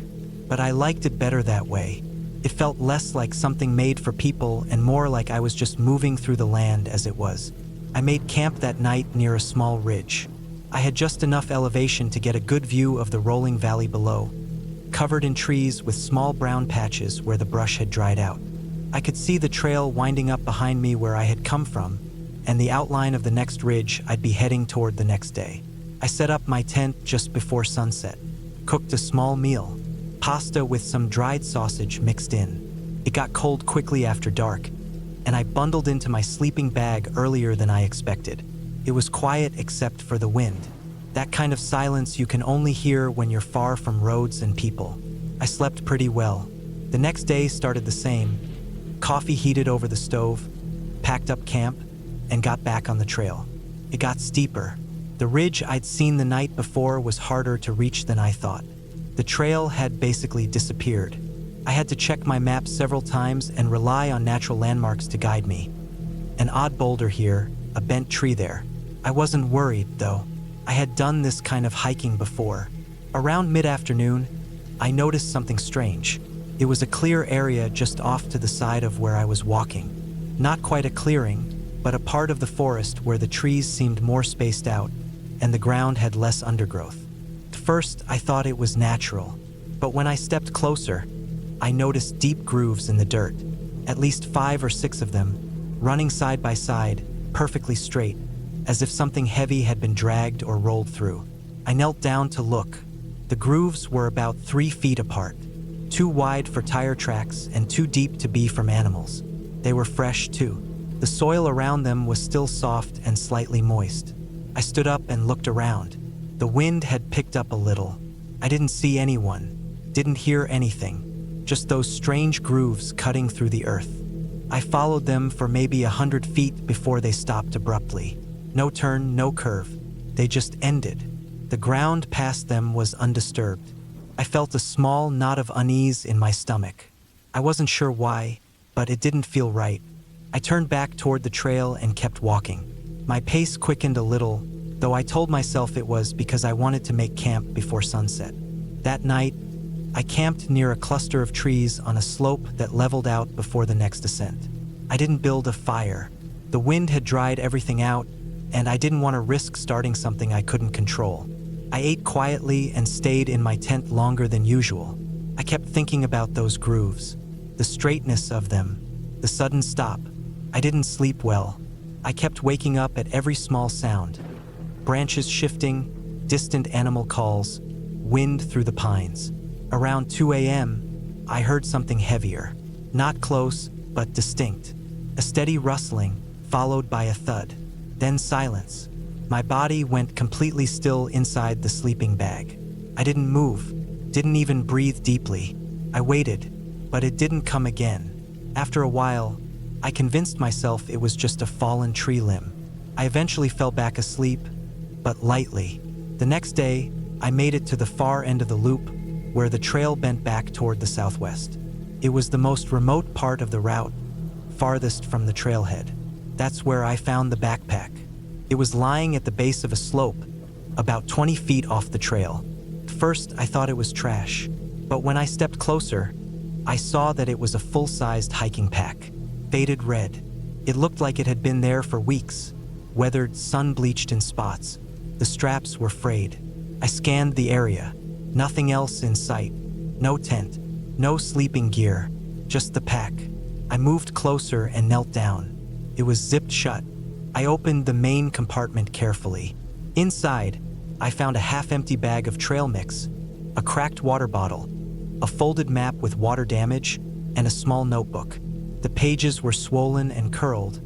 Speaker 1: But I liked it better that way. It felt less like something made for people and more like I was just moving through the land as it was. I made camp that night near a small ridge. I had just enough elevation to get a good view of the rolling valley below, covered in trees with small brown patches where the brush had dried out. I could see the trail winding up behind me where I had come from, and the outline of the next ridge I'd be heading toward the next day. I set up my tent just before sunset, cooked a small meal, pasta with some dried sausage mixed in. It got cold quickly after dark, and I bundled into my sleeping bag earlier than I expected. It was quiet except for the wind, that kind of silence you can only hear when you're far from roads and people. I slept pretty well. The next day started the same. Coffee heated over the stove, packed up camp, and got back on the trail. It got steeper. The ridge I'd seen the night before was harder to reach than I thought. The trail had basically disappeared. I had to check my map several times and rely on natural landmarks to guide me. An odd boulder here, a bent tree there. I wasn't worried, though. I had done this kind of hiking before. Around mid-afternoon, I noticed something strange. It was a clear area just off to the side of where I was walking. Not quite a clearing, but a part of the forest where the trees seemed more spaced out and the ground had less undergrowth. At first, I thought it was natural, but when I stepped closer, I noticed deep grooves in the dirt, at least 5 or 6 of them, running side by side, perfectly straight, as if something heavy had been dragged or rolled through. I knelt down to look. The grooves were about 3 feet apart, too wide for tire tracks and too deep to be from animals. They were fresh, too. The soil around them was still soft and slightly moist. I stood up and looked around. The wind had picked up a little. I didn't see anyone, didn't hear anything, just those strange grooves cutting through the earth. I followed them for maybe 100 feet before they stopped abruptly. No turn, no curve. They just ended. The ground past them was undisturbed. I felt a small knot of unease in my stomach. I wasn't sure why, but it didn't feel right. I turned back toward the trail and kept walking. My pace quickened a little, though I told myself it was because I wanted to make camp before sunset. That night, I camped near a cluster of trees on a slope that leveled out before the next ascent. I didn't build a fire. The wind had dried everything out, and I didn't want to risk starting something I couldn't control. I ate quietly and stayed in my tent longer than usual. I kept thinking about those grooves, the straightness of them, the sudden stop. I didn't sleep well. I kept waking up at every small sound. Branches shifting, distant animal calls, wind through the pines. Around 2 a.m., I heard something heavier. Not close, but distinct. A steady rustling, followed by a thud. Then silence. My body went completely still inside the sleeping bag. I didn't move, didn't even breathe deeply. I waited, but it didn't come again. After a while, I convinced myself it was just a fallen tree limb. I eventually fell back asleep, but lightly. The next day, I made it to the far end of the loop, where the trail bent back toward the southwest. It was the most remote part of the route, farthest from the trailhead. That's where I found the backpack. It was lying at the base of a slope, about 20 feet off the trail. At first, I thought it was trash, but when I stepped closer, I saw that it was a full-sized hiking pack, faded red. It looked like it had been there for weeks, weathered, sun-bleached in spots. The straps were frayed. I scanned the area. Nothing else in sight. No tent, no sleeping gear, just the pack. I moved closer and knelt down. It was zipped shut. I opened the main compartment carefully. Inside, I found a half-empty bag of trail mix, a cracked water bottle, a folded map with water damage, and a small notebook. The pages were swollen and curled,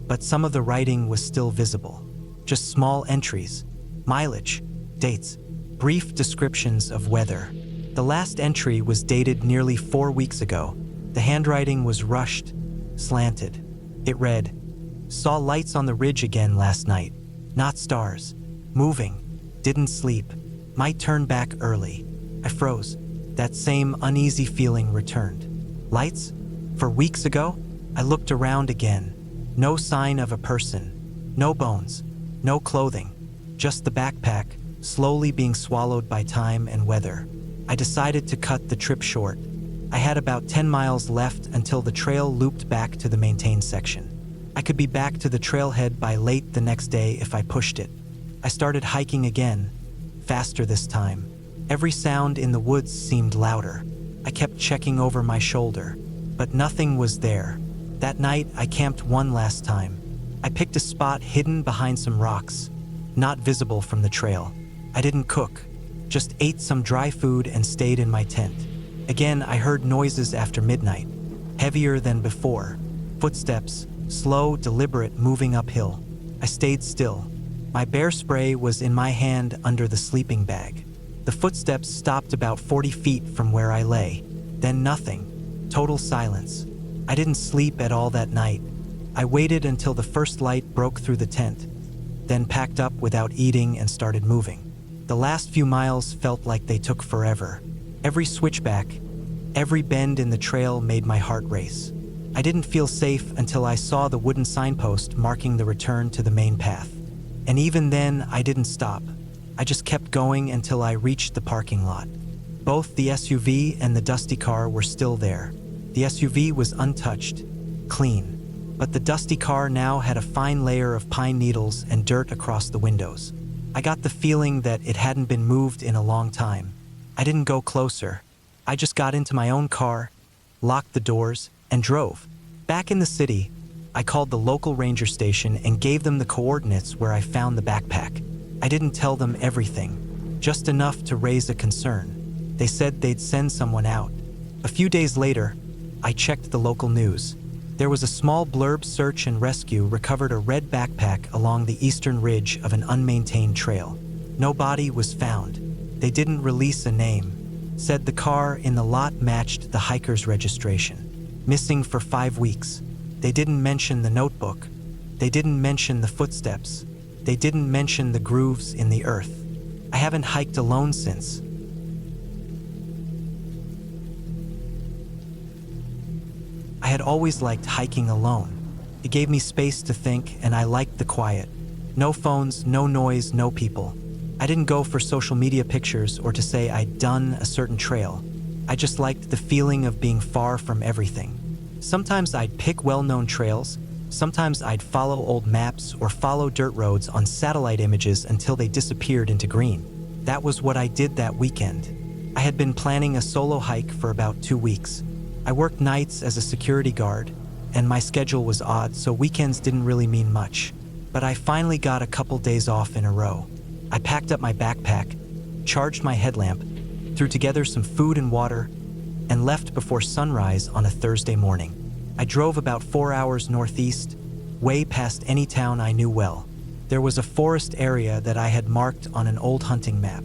Speaker 1: but some of the writing was still visible. Just small entries, mileage, dates, brief descriptions of weather. The last entry was dated nearly 4 weeks ago. The handwriting was rushed, slanted. It read, "Saw lights on the ridge again last night. Not stars. Moving. Didn't sleep. Might turn back early." I froze. That same uneasy feeling returned. Lights? For weeks ago? I looked around again. No sign of a person. No bones. No clothing. Just the backpack, slowly being swallowed by time and weather. I decided to cut the trip short. I had about 10 miles left until the trail looped back to the maintained section. I could be back to the trailhead by late the next day if I pushed it. I started hiking again, faster this time. Every sound in the woods seemed louder. I kept checking over my shoulder, but nothing was there. That night, I camped one last time. I picked a spot hidden behind some rocks, not visible from the trail. I didn't cook, just ate some dry food and stayed in my tent. Again, I heard noises after midnight, heavier than before. Footsteps, slow, deliberate, moving uphill. I stayed still. My bear spray was in my hand under the sleeping bag. The footsteps stopped about 40 feet from where I lay. Then nothing. Total silence. I didn't sleep at all that night. I waited until the first light broke through the tent, then packed up without eating and started moving. The last few miles felt like they took forever. Every switchback, every bend in the trail made my heart race. I didn't feel safe until I saw the wooden signpost marking the return to the main path. And even then, I didn't stop. I just kept going until I reached the parking lot. Both the SUV and the dusty car were still there. The SUV was untouched, clean, but the dusty car now had a fine layer of pine needles and dirt across the windows. I got the feeling that it hadn't been moved in a long time. I didn't go closer. I just got into my own car, locked the doors, and drove. Back in the city, I called the local ranger station and gave them the coordinates where I found the backpack. I didn't tell them everything, just enough to raise a concern. They said they'd send someone out. A few days later, I checked the local news. There was a small blurb: search and rescue recovered a red backpack along the eastern ridge of an unmaintained trail. No body was found. They didn't release a name. Said the car in the lot matched the hiker's registration. Missing for 5 weeks. They didn't mention the notebook. They didn't mention the footsteps. They didn't mention the grooves in the earth. I haven't hiked alone since. I had always liked hiking alone. It gave me space to think, and I liked the quiet. No phones, no noise, no people. I didn't go for social media pictures or to say I'd done a certain trail. I just liked the feeling of being far from everything. Sometimes I'd pick well-known trails, Sometimes I'd follow old maps or follow dirt roads on satellite images until they disappeared into green. That was what I did that weekend. I had been planning a solo hike for about 2 weeks. I worked nights as a security guard, and my schedule was odd, so weekends didn't really mean much. But I finally got a couple days off in a row. I packed up my backpack, charged my headlamp, threw together some food and water, and left before sunrise on a Thursday morning. I drove about 4 hours northeast, way past any town I knew well. There was a forest area that I had marked on an old hunting map.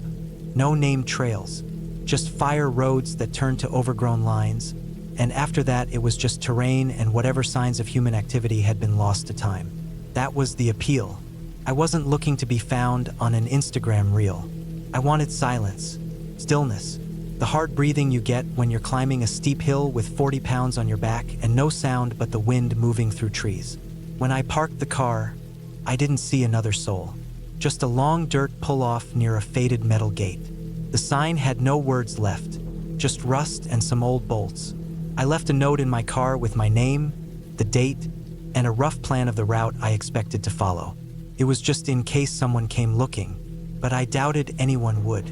Speaker 1: No named trails, just fire roads that turned to overgrown lines, and after that it was just terrain and whatever signs of human activity had been lost to time. That was the appeal. I wasn't looking to be found on an Instagram reel. I wanted silence, stillness, the hard breathing you get when you're climbing a steep hill with 40 pounds on your back and no sound but the wind moving through trees. When I parked the car, I didn't see another soul. Just a long dirt pull-off near a faded metal gate. The sign had no words left, just rust and some old bolts. I left a note in my car with my name, the date, and a rough plan of the route I expected to follow. It was just in case someone came looking, but I doubted anyone would.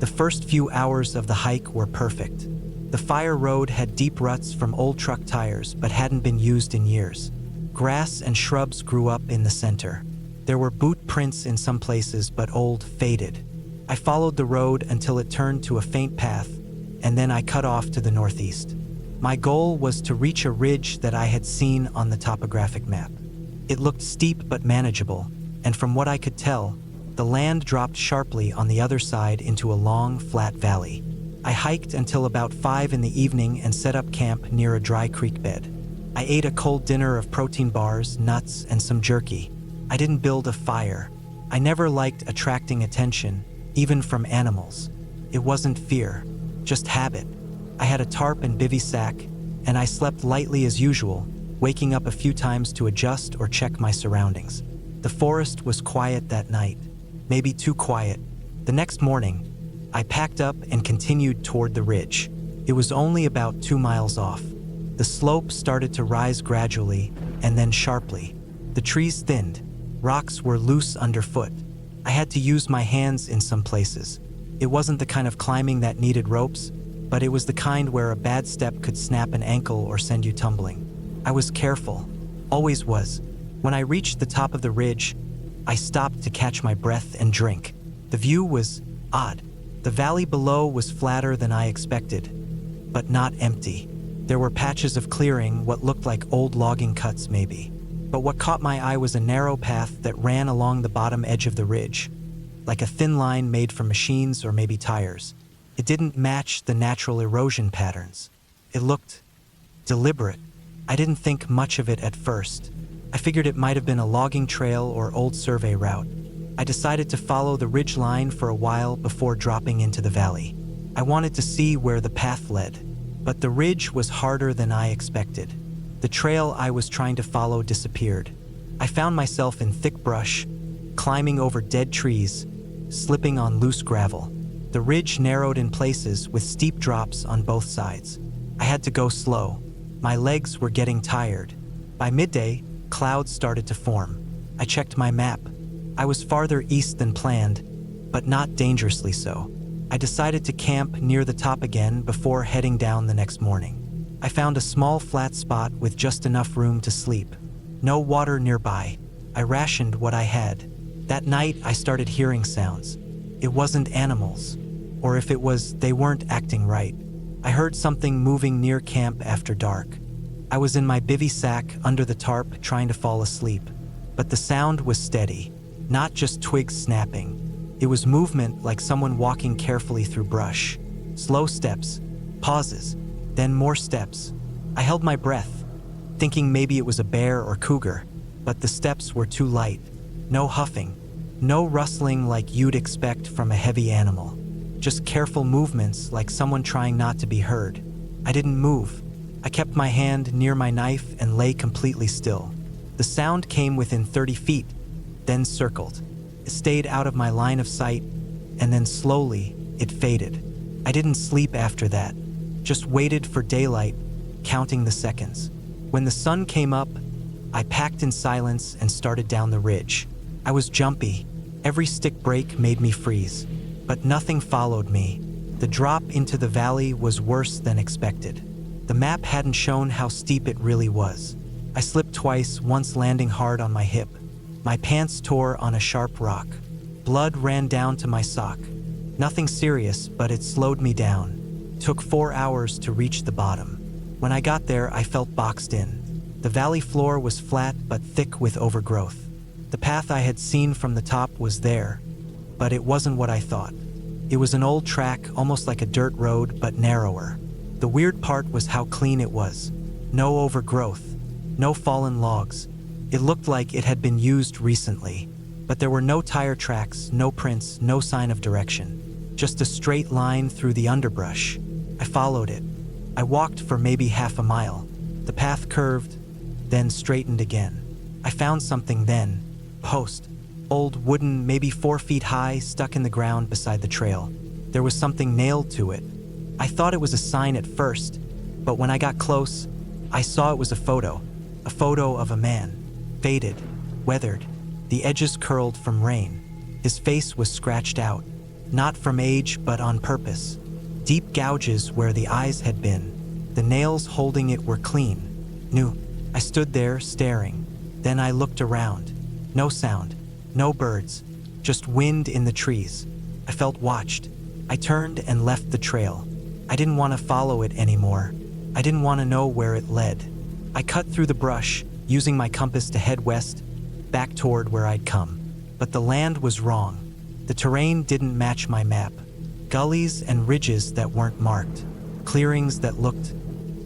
Speaker 1: The first few hours of the hike were perfect. The fire road had deep ruts from old truck tires but hadn't been used in years. Grass and shrubs grew up in the center. There were boot prints in some places but old, faded. I followed the road until it turned to a faint path, and then I cut off to the northeast. My goal was to reach a ridge that I had seen on the topographic map. It looked steep but manageable, and from what I could tell, the land dropped sharply on the other side into a long, flat valley. I hiked until about 5 in the evening and set up camp near a dry creek bed. I ate a cold dinner of protein bars, nuts, and some jerky. I didn't build a fire. I never liked attracting attention, even from animals. It wasn't fear, just habit. I had a tarp and bivy sack, and I slept lightly as usual, waking up a few times to adjust or check my surroundings. The forest was quiet that night, maybe too quiet. The next morning, I packed up and continued toward the ridge. It was only about 2 miles off. The slope started to rise gradually and then sharply. The trees thinned. Rocks were loose underfoot. I had to use my hands in some places. It wasn't the kind of climbing that needed ropes, but it was the kind where a bad step could snap an ankle or send you tumbling. I was careful, always was. When I reached the top of the ridge, I stopped to catch my breath and drink. The view was odd. The valley below was flatter than I expected, but not empty. There were patches of clearing, what looked like old logging cuts maybe. But what caught my eye was a narrow path that ran along the bottom edge of the ridge, like a thin line made from machines or maybe tires. It didn't match the natural erosion patterns. It looked deliberate. I didn't think much of it at first. I figured it might have been a logging trail or old survey route. I decided to follow the ridge line for a while before dropping into the valley. I wanted to see where the path led, but the ridge was harder than I expected. The trail I was trying to follow disappeared. I found myself in thick brush, climbing over dead trees, slipping on loose gravel. The ridge narrowed in places with steep drops on both sides. I had to go slow. My legs were getting tired. By midday, clouds started to form. I checked my map. I was farther east than planned, but not dangerously so. I decided to camp near the top again before heading down the next morning. I found a small flat spot with just enough room to sleep. No water nearby. I rationed what I had. That night, I started hearing sounds. It wasn't animals, or if it was, they weren't acting right. I heard something moving near camp after dark. I was in my bivy sack under the tarp trying to fall asleep, but the sound was steady, not just twigs snapping. It was movement like someone walking carefully through brush. Slow steps, pauses, then more steps. I held my breath, thinking maybe it was a bear or cougar, but the steps were too light. No huffing, no rustling like you'd expect from a heavy animal. Just careful movements like someone trying not to be heard. I didn't move. I kept my hand near my knife and lay completely still. The sound came within 30 feet, then circled. It stayed out of my line of sight, and then slowly, it faded. I didn't sleep after that, just waited for daylight, counting the seconds. When the sun came up, I packed in silence and started down the ridge. I was jumpy. Every stick break made me freeze. But nothing followed me. The drop into the valley was worse than expected. The map hadn't shown how steep it really was. I slipped twice, once landing hard on my hip. My pants tore on a sharp rock. Blood ran down to my sock. Nothing serious, but it slowed me down. Took 4 hours to reach the bottom. When I got there, I felt boxed in. The valley floor was flat but thick with overgrowth. The path I had seen from the top was there, but it wasn't what I thought. It was an old track, almost like a dirt road, but narrower. The weird part was how clean it was. No overgrowth, no fallen logs. It looked like it had been used recently, but there were no tire tracks, no prints, no sign of direction. Just a straight line through the underbrush. I followed it. I walked for maybe half a mile. The path curved, then straightened again. I found something then. Post. Old wooden, maybe 4 feet high, stuck in the ground beside the trail. There was something nailed to it. I thought it was a sign at first, but when I got close, I saw it was a photo of a man. Faded, weathered, the edges curled from rain. His face was scratched out, not from age but on purpose. Deep gouges where the eyes had been. The nails holding it were clean. New. I stood there, staring. Then I looked around. No sound. No birds. Just wind in the trees. I felt watched. I turned and left the trail. I didn't want to follow it anymore. I didn't want to know where it led. I cut through the brush, using my compass to head west, back toward where I'd come. But the land was wrong. The terrain didn't match my map. Gullies and ridges that weren't marked. Clearings that looked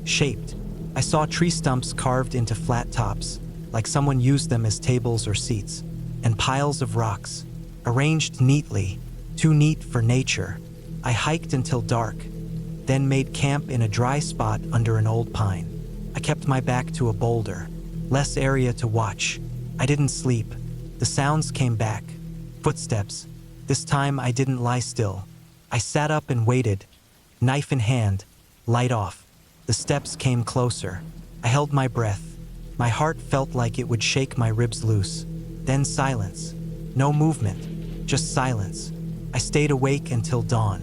Speaker 1: shaped. I saw tree stumps carved into flat tops, like someone used them as tables or seats, and piles of rocks, arranged neatly, too neat for nature. I hiked until dark, then made camp in a dry spot under an old pine. I kept my back to a boulder, less area to watch. I didn't sleep. The sounds came back. Footsteps. This time I didn't lie still. I sat up and waited, knife in hand, light off. The steps came closer. I held my breath. My heart felt like it would shake my ribs loose. Then silence. No movement, just silence. I stayed awake until dawn.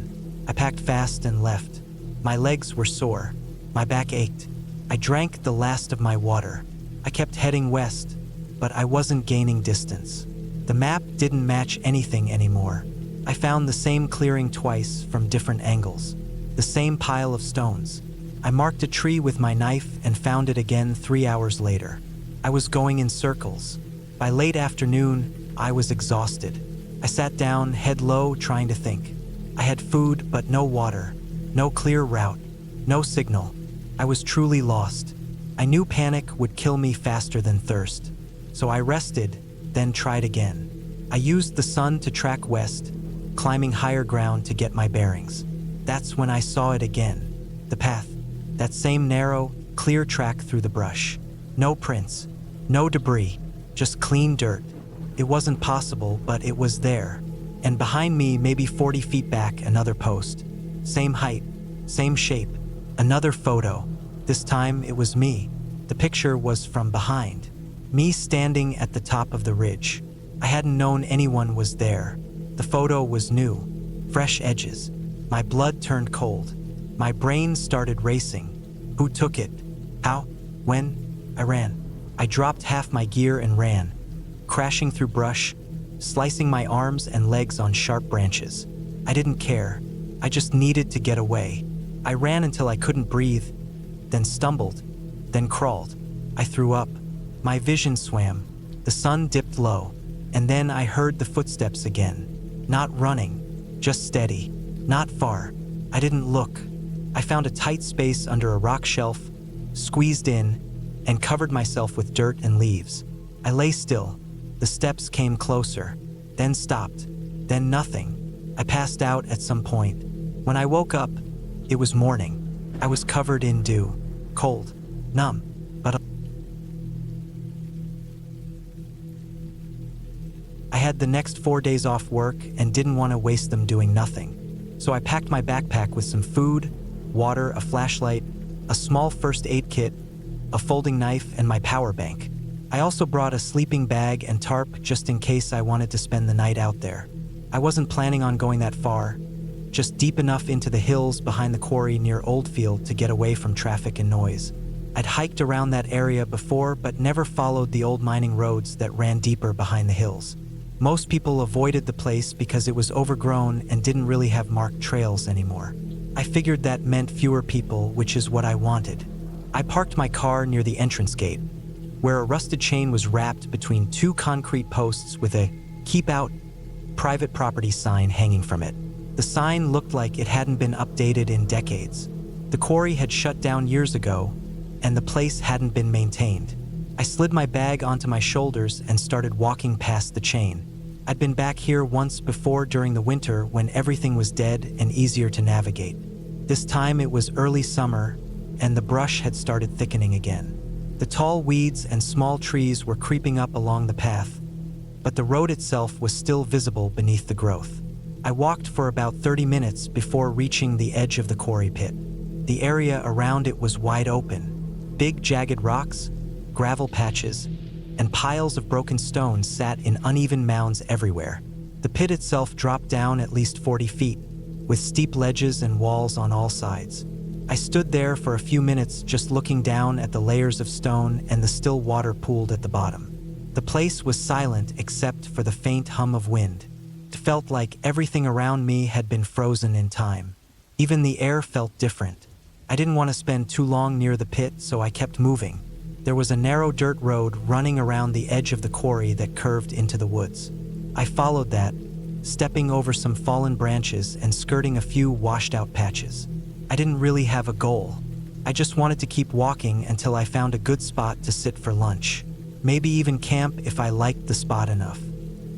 Speaker 1: I packed fast and left. My legs were sore. My back ached. I drank the last of my water. I kept heading west, but I wasn't gaining distance. The map didn't match anything anymore. I found the same clearing twice from different angles. The same pile of stones. I marked a tree with my knife and found it again 3 hours later. I was going in circles. By late afternoon, I was exhausted. I sat down, head low, trying to think. I had food, but no water, no clear route, no signal. I was truly lost. I knew panic would kill me faster than thirst. So I rested, then tried again. I used the sun to track west, climbing higher ground to get my bearings. That's when I saw it again. The path. That same narrow, clear track through the brush. No prints, no debris, just clean dirt. It wasn't possible, but it was there. And behind me, maybe 40 feet back, another post. Same height, same shape, another photo. This time it was me. The picture was from behind. Me standing at the top of the ridge. I hadn't known anyone was there. The photo was new, fresh edges. My blood turned cold. My brain started racing. Who took it? How? When? I ran. I dropped half my gear and ran, crashing through brush, slicing my arms and legs on sharp branches. I didn't care. I just needed to get away. I ran until I couldn't breathe, then stumbled, then crawled. I threw up. My vision swam. The sun dipped low, and then I heard the footsteps again. Not running, just steady, not far. I didn't look. I found a tight space under a rock shelf, squeezed in, and covered myself with dirt and leaves. I lay still. The steps came closer, then stopped, then nothing. I passed out at some point. When I woke up, it was morning. I was covered in dew, cold, numb, but I had the next 4 days off work and didn't want to waste them doing nothing. So I packed my backpack with some food, water, a flashlight, a small first aid kit, a folding knife, and my power bank. I also brought a sleeping bag and tarp just in case I wanted to spend the night out there. I wasn't planning on going that far, just deep enough into the hills behind the quarry near Oldfield to get away from traffic and noise. I'd hiked around that area before but never followed the old mining roads that ran deeper behind the hills. Most people avoided the place because it was overgrown and didn't really have marked trails anymore. I figured that meant fewer people, which is what I wanted. I parked my car near the entrance gate, where a rusted chain was wrapped between two concrete posts with a "Keep Out, Private Property" sign hanging from it. The sign looked like it hadn't been updated in decades. The quarry had shut down years ago, and the place hadn't been maintained. I slid my bag onto my shoulders and started walking past the chain. I'd been back here once before during the winter when everything was dead and easier to navigate. This time it was early summer, and the brush had started thickening again. The tall weeds and small trees were creeping up along the path, but the road itself was still visible beneath the growth. I walked for about 30 minutes before reaching the edge of the quarry pit. The area around it was wide open. Big jagged rocks, gravel patches, and piles of broken stones sat in uneven mounds everywhere. The pit itself dropped down at least 40 feet, with steep ledges and walls on all sides. I stood there for a few minutes just looking down at the layers of stone and the still water pooled at the bottom. The place was silent except for the faint hum of wind. It felt like everything around me had been frozen in time. Even the air felt different. I didn't want to spend too long near the pit, so I kept moving. There was a narrow dirt road running around the edge of the quarry that curved into the woods. I followed that, stepping over some fallen branches and skirting a few washed-out patches. I didn't really have a goal. I just wanted to keep walking until I found a good spot to sit for lunch. Maybe even camp if I liked the spot enough.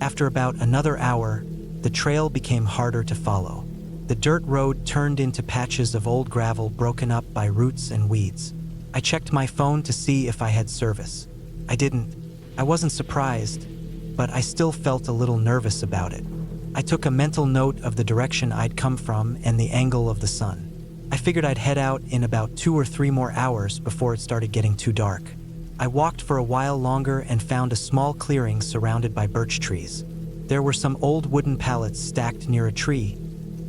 Speaker 1: After about another hour, the trail became harder to follow. The dirt road turned into patches of old gravel broken up by roots and weeds. I checked my phone to see if I had service. I didn't. I wasn't surprised, but I still felt a little nervous about it. I took a mental note of the direction I'd come from and the angle of the sun. I figured I'd head out in about 2 or 3 more hours before it started getting too dark. I walked for a while longer and found a small clearing surrounded by birch trees. There were some old wooden pallets stacked near a tree,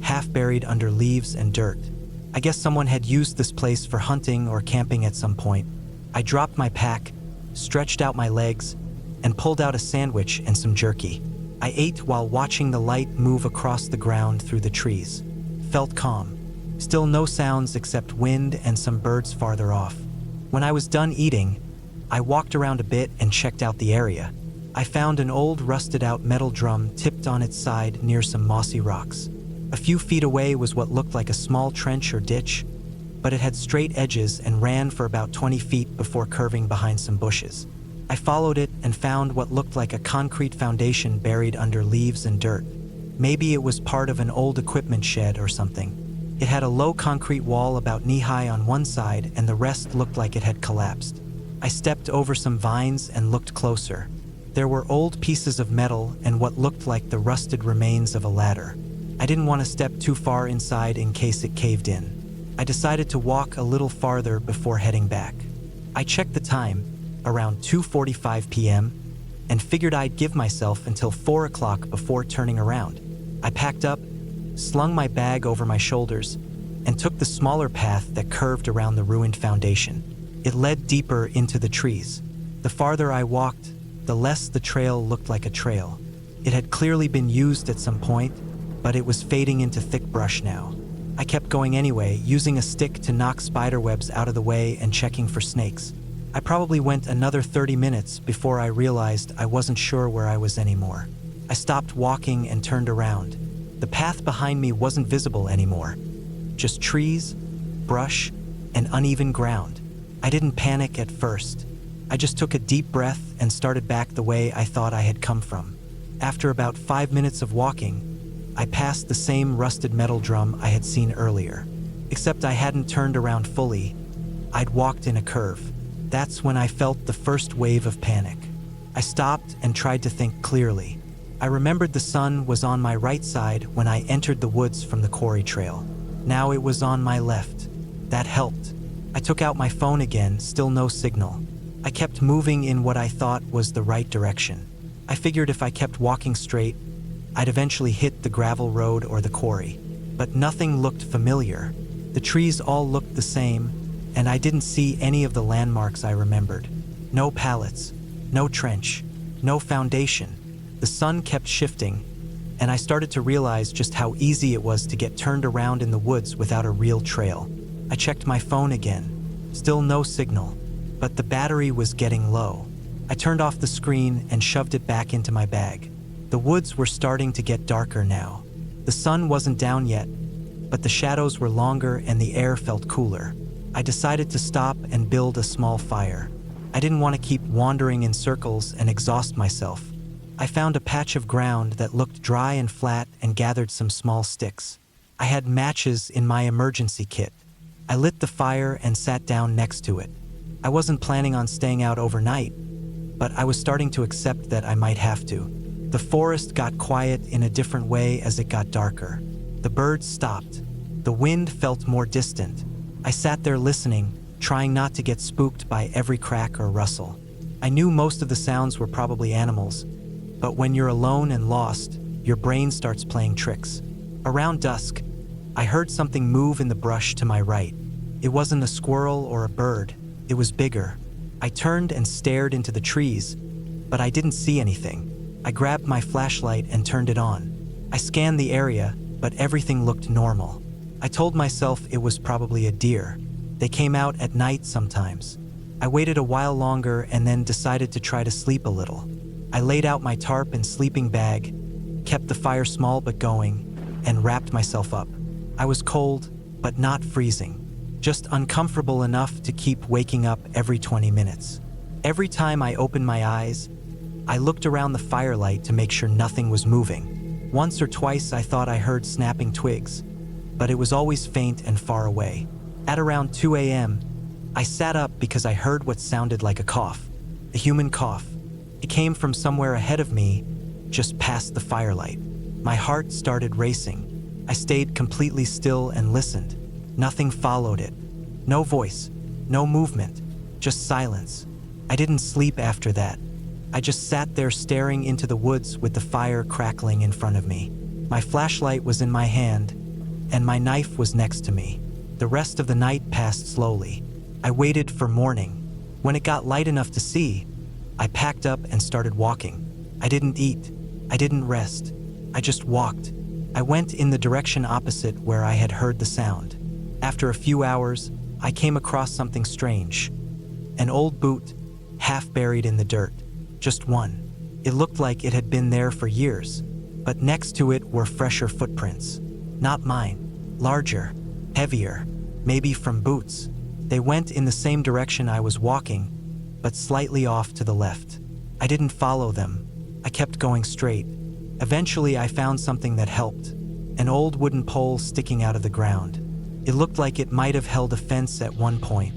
Speaker 1: half buried under leaves and dirt. I guess someone had used this place for hunting or camping at some point. I dropped my pack, stretched out my legs, and pulled out a sandwich and some jerky. I ate while watching the light move across the ground through the trees. Felt calm. Still no sounds except wind and some birds farther off. When I was done eating, I walked around a bit and checked out the area. I found an old rusted-out metal drum tipped on its side near some mossy rocks. A few feet away was what looked like a small trench or ditch, but it had straight edges and ran for about 20 feet before curving behind some bushes. I followed it and found what looked like a concrete foundation buried under leaves and dirt. Maybe it was part of an old equipment shed or something. It had a low concrete wall about knee-high on one side, and the rest looked like it had collapsed. I stepped over some vines and looked closer. There were old pieces of metal and what looked like the rusted remains of a ladder. I didn't want to step too far inside in case it caved in. I decided to walk a little farther before heading back. I checked the time, around 2:45 p.m., and figured I'd give myself until 4 o'clock before turning around. I packed up, slung my bag over my shoulders, and took the smaller path that curved around the ruined foundation. It led deeper into the trees. The farther I walked, the less the trail looked like a trail. It had clearly been used at some point, but it was fading into thick brush now. I kept going anyway, using a stick to knock spiderwebs out of the way and checking for snakes. I probably went another 30 minutes before I realized I wasn't sure where I was anymore. I stopped walking and turned around. The path behind me wasn't visible anymore. Just trees, brush, and uneven ground. I didn't panic at first. I just took a deep breath and started back the way I thought I had come from. After about 5 minutes of walking, I passed the same rusted metal drum I had seen earlier. Except I hadn't turned around fully. I'd walked in a curve. That's when I felt the first wave of panic. I stopped and tried to think clearly. I remembered the sun was on my right side when I entered the woods from the quarry trail. Now it was on my left. That helped. I took out my phone again, still no signal. I kept moving in what I thought was the right direction. I figured if I kept walking straight, I'd eventually hit the gravel road or the quarry. But nothing looked familiar. The trees all looked the same, and I didn't see any of the landmarks I remembered. No pallets, no trench, no foundation. The sun kept shifting, and I started to realize just how easy it was to get turned around in the woods without a real trail. I checked my phone again. Still no signal, but the battery was getting low. I turned off the screen and shoved it back into my bag. The woods were starting to get darker now. The sun wasn't down yet, but the shadows were longer and the air felt cooler. I decided to stop and build a small fire. I didn't want to keep wandering in circles and exhaust myself. I found a patch of ground that looked dry and flat and gathered some small sticks. I had matches in my emergency kit. I lit the fire and sat down next to it. I wasn't planning on staying out overnight, but I was starting to accept that I might have to. The forest got quiet in a different way as it got darker. The birds stopped. The wind felt more distant. I sat there listening, trying not to get spooked by every crack or rustle. I knew most of the sounds were probably animals, but when you're alone and lost, your brain starts playing tricks. Around dusk, I heard something move in the brush to my right. It wasn't a squirrel or a bird. It was bigger. I turned and stared into the trees, but I didn't see anything. I grabbed my flashlight and turned it on. I scanned the area, but everything looked normal. I told myself it was probably a deer. They came out at night sometimes. I waited a while longer and then decided to try to sleep a little. I laid out my tarp and sleeping bag, kept the fire small but going, and wrapped myself up. I was cold, but not freezing. Just uncomfortable enough to keep waking up every 20 minutes. Every time I opened my eyes, I looked around the firelight to make sure nothing was moving. Once or twice I thought I heard snapping twigs, but it was always faint and far away. At around 2 a.m., I sat up because I heard what sounded like a cough. A human cough. It came from somewhere ahead of me, just past the firelight. My heart started racing. I stayed completely still and listened. Nothing followed it. No voice, no movement, just silence. I didn't sleep after that. I just sat there staring into the woods with the fire crackling in front of me. My flashlight was in my hand, and my knife was next to me. The rest of the night passed slowly. I waited for morning. When it got light enough to see, I packed up and started walking. I didn't eat. I didn't rest. I just walked. I went in the direction opposite where I had heard the sound. After a few hours, I came across something strange. An old boot, half buried in the dirt. Just one. It looked like it had been there for years, but next to it were fresher footprints. Not mine. Larger, heavier, maybe from boots. They went in the same direction I was walking, but slightly off to the left. I didn't follow them. I kept going straight. Eventually, I found something that helped. An old wooden pole sticking out of the ground. It looked like it might have held a fence at one point.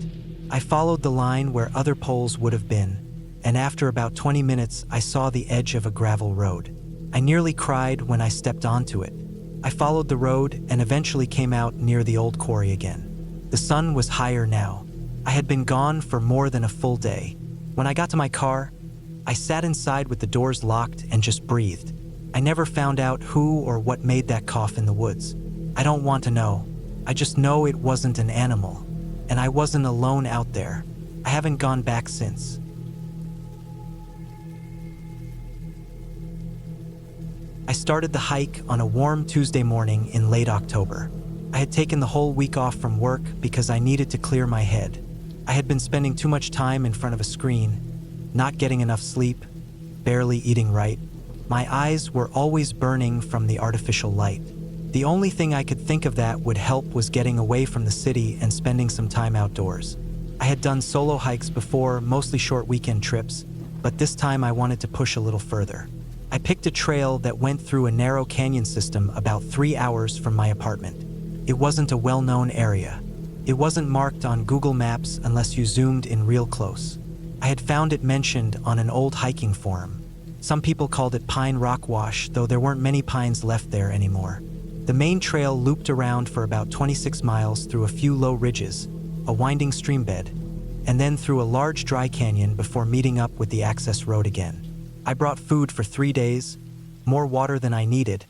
Speaker 1: I followed the line where other poles would have been, and after about 20 minutes, I saw the edge of a gravel road. I nearly cried when I stepped onto it. I followed the road and eventually came out near the old quarry again. The sun was higher now. I had been gone for more than a full day. When I got to my car, I sat inside with the doors locked and just breathed. I never found out who or what made that cough in the woods. I don't want to know. I just know it wasn't an animal, and I wasn't alone out there. I haven't gone back since. I started the hike on a warm Tuesday morning in late October. I had taken the whole week off from work because I needed to clear my head. I had been spending too much time in front of a screen, not getting enough sleep, barely eating right. My eyes were always burning from the artificial light. The only thing I could think of that would help was getting away from the city and spending some time outdoors. I had done solo hikes before, mostly short weekend trips, but this time I wanted to push a little further. I picked a trail that went through a narrow canyon system about 3 hours from my apartment. It wasn't a well-known area. It wasn't marked on Google Maps unless you zoomed in real close. I had found it mentioned on an old hiking forum. Some people called it Pine Rock Wash, though there weren't many pines left there anymore. The main trail looped around for about 26 miles through a few low ridges, a winding stream bed, and then through a large dry canyon before meeting up with the access road again. I brought food for 3 days, more water than I needed,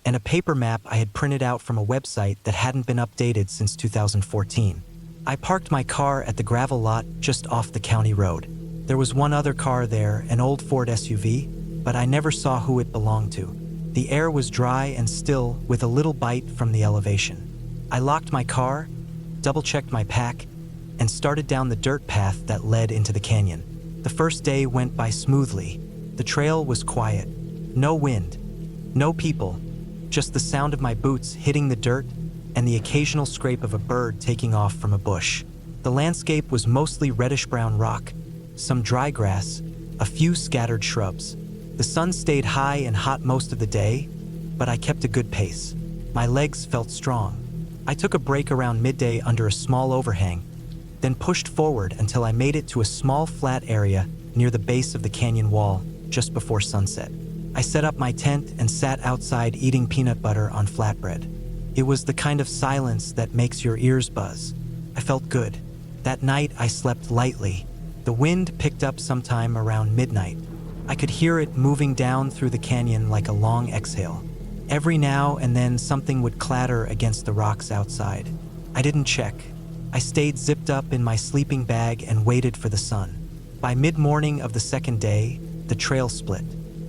Speaker 1: and a paper map I had printed out from a website that hadn't been updated since 2014. I parked my car at the gravel lot just off the county road. There was one other car there, an old Ford SUV, but I never saw who it belonged to. The air was dry and still, with a little bite from the elevation. I locked my car, double-checked my pack, and started down the dirt path that led into the canyon. The first day went by smoothly. The trail was quiet. No wind, no people, just the sound of my boots hitting the dirt and the occasional scrape of a bird taking off from a bush. The landscape was mostly reddish-brown rock, some dry grass, a few scattered shrubs. The sun stayed high and hot most of the day, but I kept a good pace. My legs felt strong. I took a break around midday under a small overhang, then pushed forward until I made it to a small flat area near the base of the canyon wall just before sunset. I set up my tent and sat outside eating peanut butter on flatbread. It was the kind of silence that makes your ears buzz. I felt good. That night I slept lightly. The wind picked up sometime around midnight. I could hear it moving down through the canyon like a long exhale. Every now and then something would clatter against the rocks outside. I didn't check. I stayed zipped up in my sleeping bag and waited for the sun. By mid-morning of the second day, the trail split.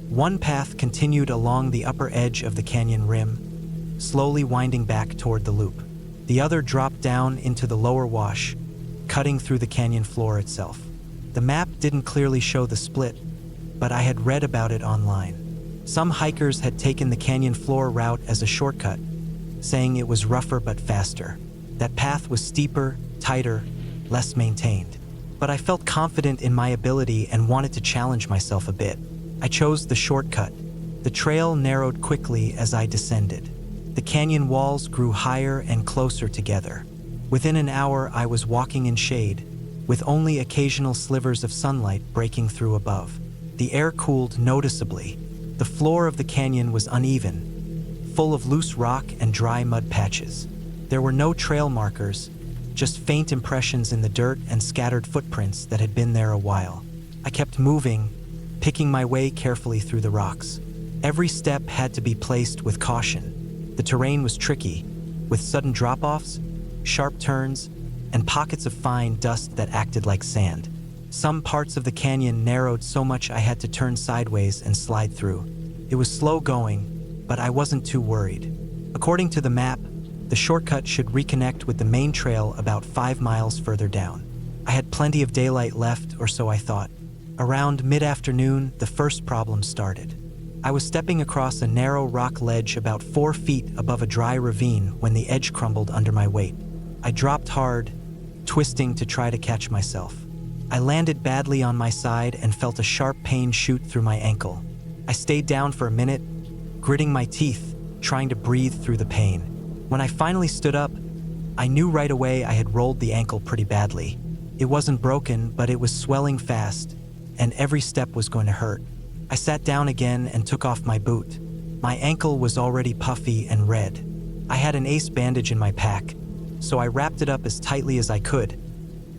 Speaker 1: One path continued along the upper edge of the canyon rim, slowly winding back toward the loop. The other dropped down into the lower wash, cutting through the canyon floor itself. The map didn't clearly show the split, but I had read about it online. Some hikers had taken the canyon floor route as a shortcut, saying it was rougher but faster. That path was steeper, tighter, less maintained. But I felt confident in my ability and wanted to challenge myself a bit. I chose the shortcut. The trail narrowed quickly as I descended. The canyon walls grew higher and closer together. Within an hour, I was walking in shade, with only occasional slivers of sunlight breaking through above. The air cooled noticeably. The floor of the canyon was uneven, full of loose rock and dry mud patches. There were no trail markers, just faint impressions in the dirt and scattered footprints that had been there a while. I kept moving, picking my way carefully through the rocks. Every step had to be placed with caution. The terrain was tricky, with sudden drop-offs, sharp turns, and pockets of fine dust that acted like sand. Some parts of the canyon narrowed so much I had to turn sideways and slide through. It was slow going, but I wasn't too worried. According to the map, the shortcut should reconnect with the main trail about 5 miles further down. I had plenty of daylight left, or so I thought. Around mid-afternoon, the first problem started. I was stepping across a narrow rock ledge about 4 feet above a dry ravine when the edge crumbled under my weight. I dropped hard, twisting to try to catch myself. I landed badly on my side and felt a sharp pain shoot through my ankle. I stayed down for a minute, gritting my teeth, trying to breathe through the pain. When I finally stood up, I knew right away I had rolled the ankle pretty badly. It wasn't broken, but it was swelling fast, and every step was going to hurt. I sat down again and took off my boot. My ankle was already puffy and red. I had an ace bandage in my pack, so I wrapped it up as tightly as I could,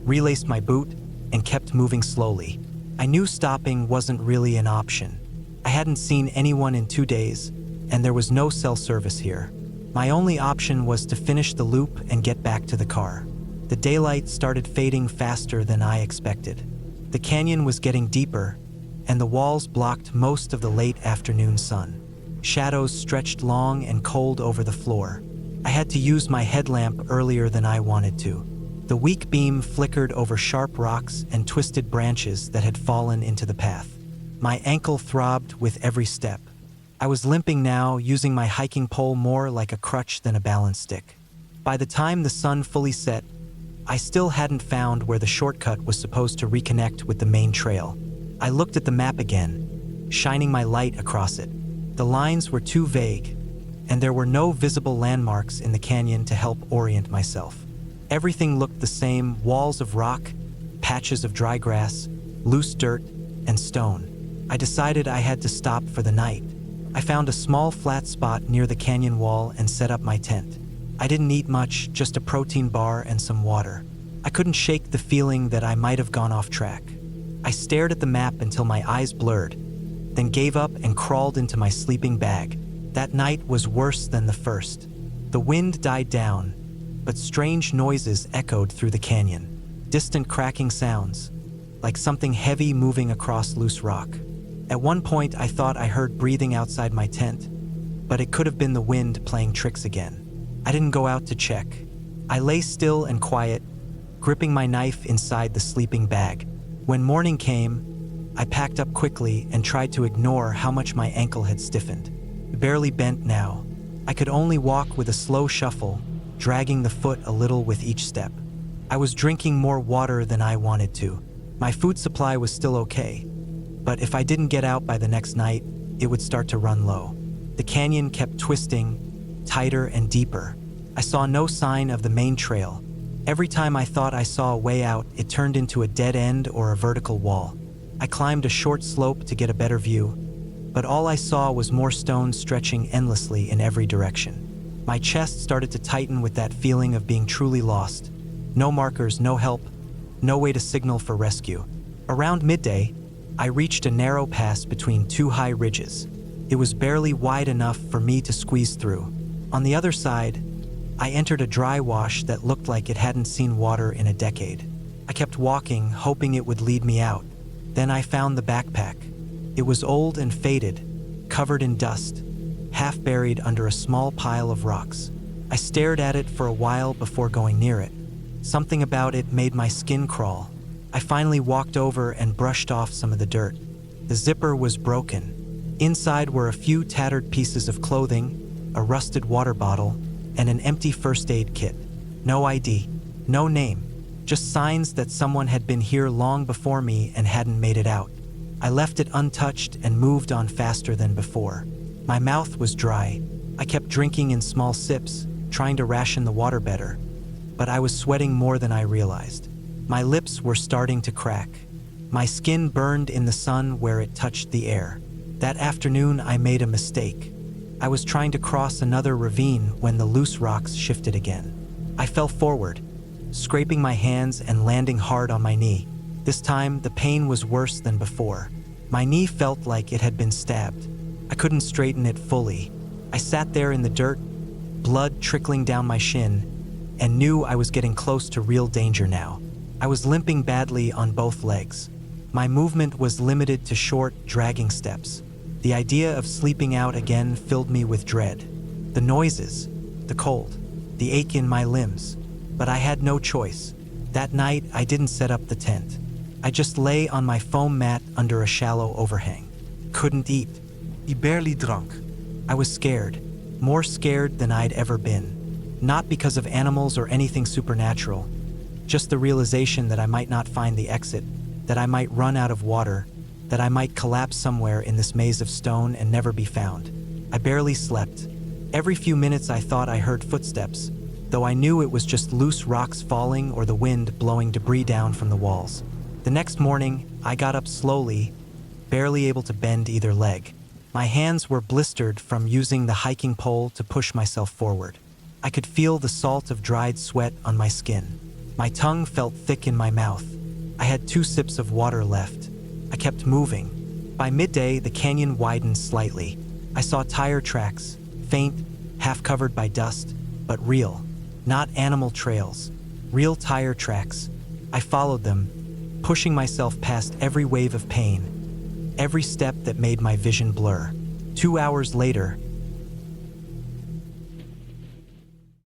Speaker 1: relaced my boot, and kept moving slowly. I knew stopping wasn't really an option. I hadn't seen anyone in 2 days, and there was no cell service here. My only option was to finish the loop and get back to the car. The daylight started fading faster than I expected. The canyon was getting deeper, and the walls blocked most of the late afternoon sun. Shadows stretched long and cold over the floor. I had to use my headlamp earlier than I wanted to. The weak beam flickered over sharp rocks and twisted branches that had fallen into the path. My ankle throbbed with every step. I was limping now, using my hiking pole more like a crutch than a balance stick. By the time the sun fully set, I still hadn't found where the shortcut was supposed to reconnect with the main trail. I looked at the map again, shining my light across it. The lines were too vague, and there were no visible landmarks in the canyon to help orient myself. Everything looked the same: walls of rock, patches of dry grass, loose dirt, and stone. I decided I had to stop for the night. I found a small flat spot near the canyon wall and set up my tent. I didn't eat much, just a protein bar and some water. I couldn't shake the feeling that I might have gone off track. I stared at the map until my eyes blurred, then gave up and crawled into my sleeping bag. That night was worse than the first. The wind died down, but strange noises echoed through the canyon. Distant cracking sounds, like something heavy moving across loose rock. At one point, I thought I heard breathing outside my tent, but it could have been the wind playing tricks again. I didn't go out to check. I lay still and quiet, gripping my knife inside the sleeping bag. When morning came, I packed up quickly and tried to ignore how much my ankle had stiffened. Barely bent now. I could only walk with a slow shuffle, dragging the foot a little with each step. I was drinking more water than I wanted to. My food supply was still okay, but if I didn't get out by the next night, it would start to run low. The canyon kept twisting, tighter and deeper. I saw no sign of the main trail. Every time I thought I saw a way out, it turned into a dead end or a vertical wall. I climbed a short slope to get a better view, but all I saw was more stones stretching endlessly in every direction. My chest started to tighten with that feeling of being truly lost. No markers, no help, no way to signal for rescue. Around midday, I reached a narrow pass between two high ridges. It was barely wide enough for me to squeeze through. On the other side, I entered a dry wash that looked like it hadn't seen water in a decade. I kept walking, hoping it would lead me out. Then I found the backpack. It was old and faded, covered in dust, half buried under a small pile of rocks. I stared at it for a while before going near it. Something about it made my skin crawl. I finally walked over and brushed off some of the dirt. The zipper was broken. Inside were a few tattered pieces of clothing, a rusted water bottle, and an empty first aid kit. No ID, no name, just signs that someone had been here long before me and hadn't made it out. I left it untouched and moved on faster than before. My mouth was dry. I kept drinking in small sips, trying to ration the water better, but I was sweating more than I realized. My lips were starting to crack. My skin burned in the sun where it touched the air. That afternoon, I made a mistake. I was trying to cross another ravine when the loose rocks shifted again. I fell forward, scraping my hands and landing hard on my knee. This time, the pain was worse than before. My knee felt like it had been stabbed. I couldn't straighten it fully. I sat there in the dirt, blood trickling down my shin, and knew I was getting close to real danger now. I was limping badly on both legs. My movement was limited to short, dragging steps. The idea of sleeping out again filled me with dread. The noises, the cold, the ache in my limbs. But I had no choice. That night, I didn't set up the tent. I just lay on my foam mat under a shallow overhang. Couldn't eat. He barely drunk. I was scared, more scared than I'd ever been. Not because of animals or anything supernatural, just the realization that I might not find the exit, that I might run out of water, that I might collapse somewhere in this maze of stone and never be found. I barely slept. Every few minutes I thought I heard footsteps, though I knew it was just loose rocks falling or the wind blowing debris down from the walls. The next morning, I got up slowly, barely able to bend either leg. My hands were blistered from using the hiking pole to push myself forward. I could feel the salt of dried sweat on my skin. My tongue felt thick in my mouth. I had 2 sips of water left. I kept moving. By midday, the canyon widened slightly. I saw tire tracks, faint, half covered by dust, but real. Not animal trails, real tire tracks. I followed them, pushing myself past every wave of pain, every step that made my vision blur. 2 hours later,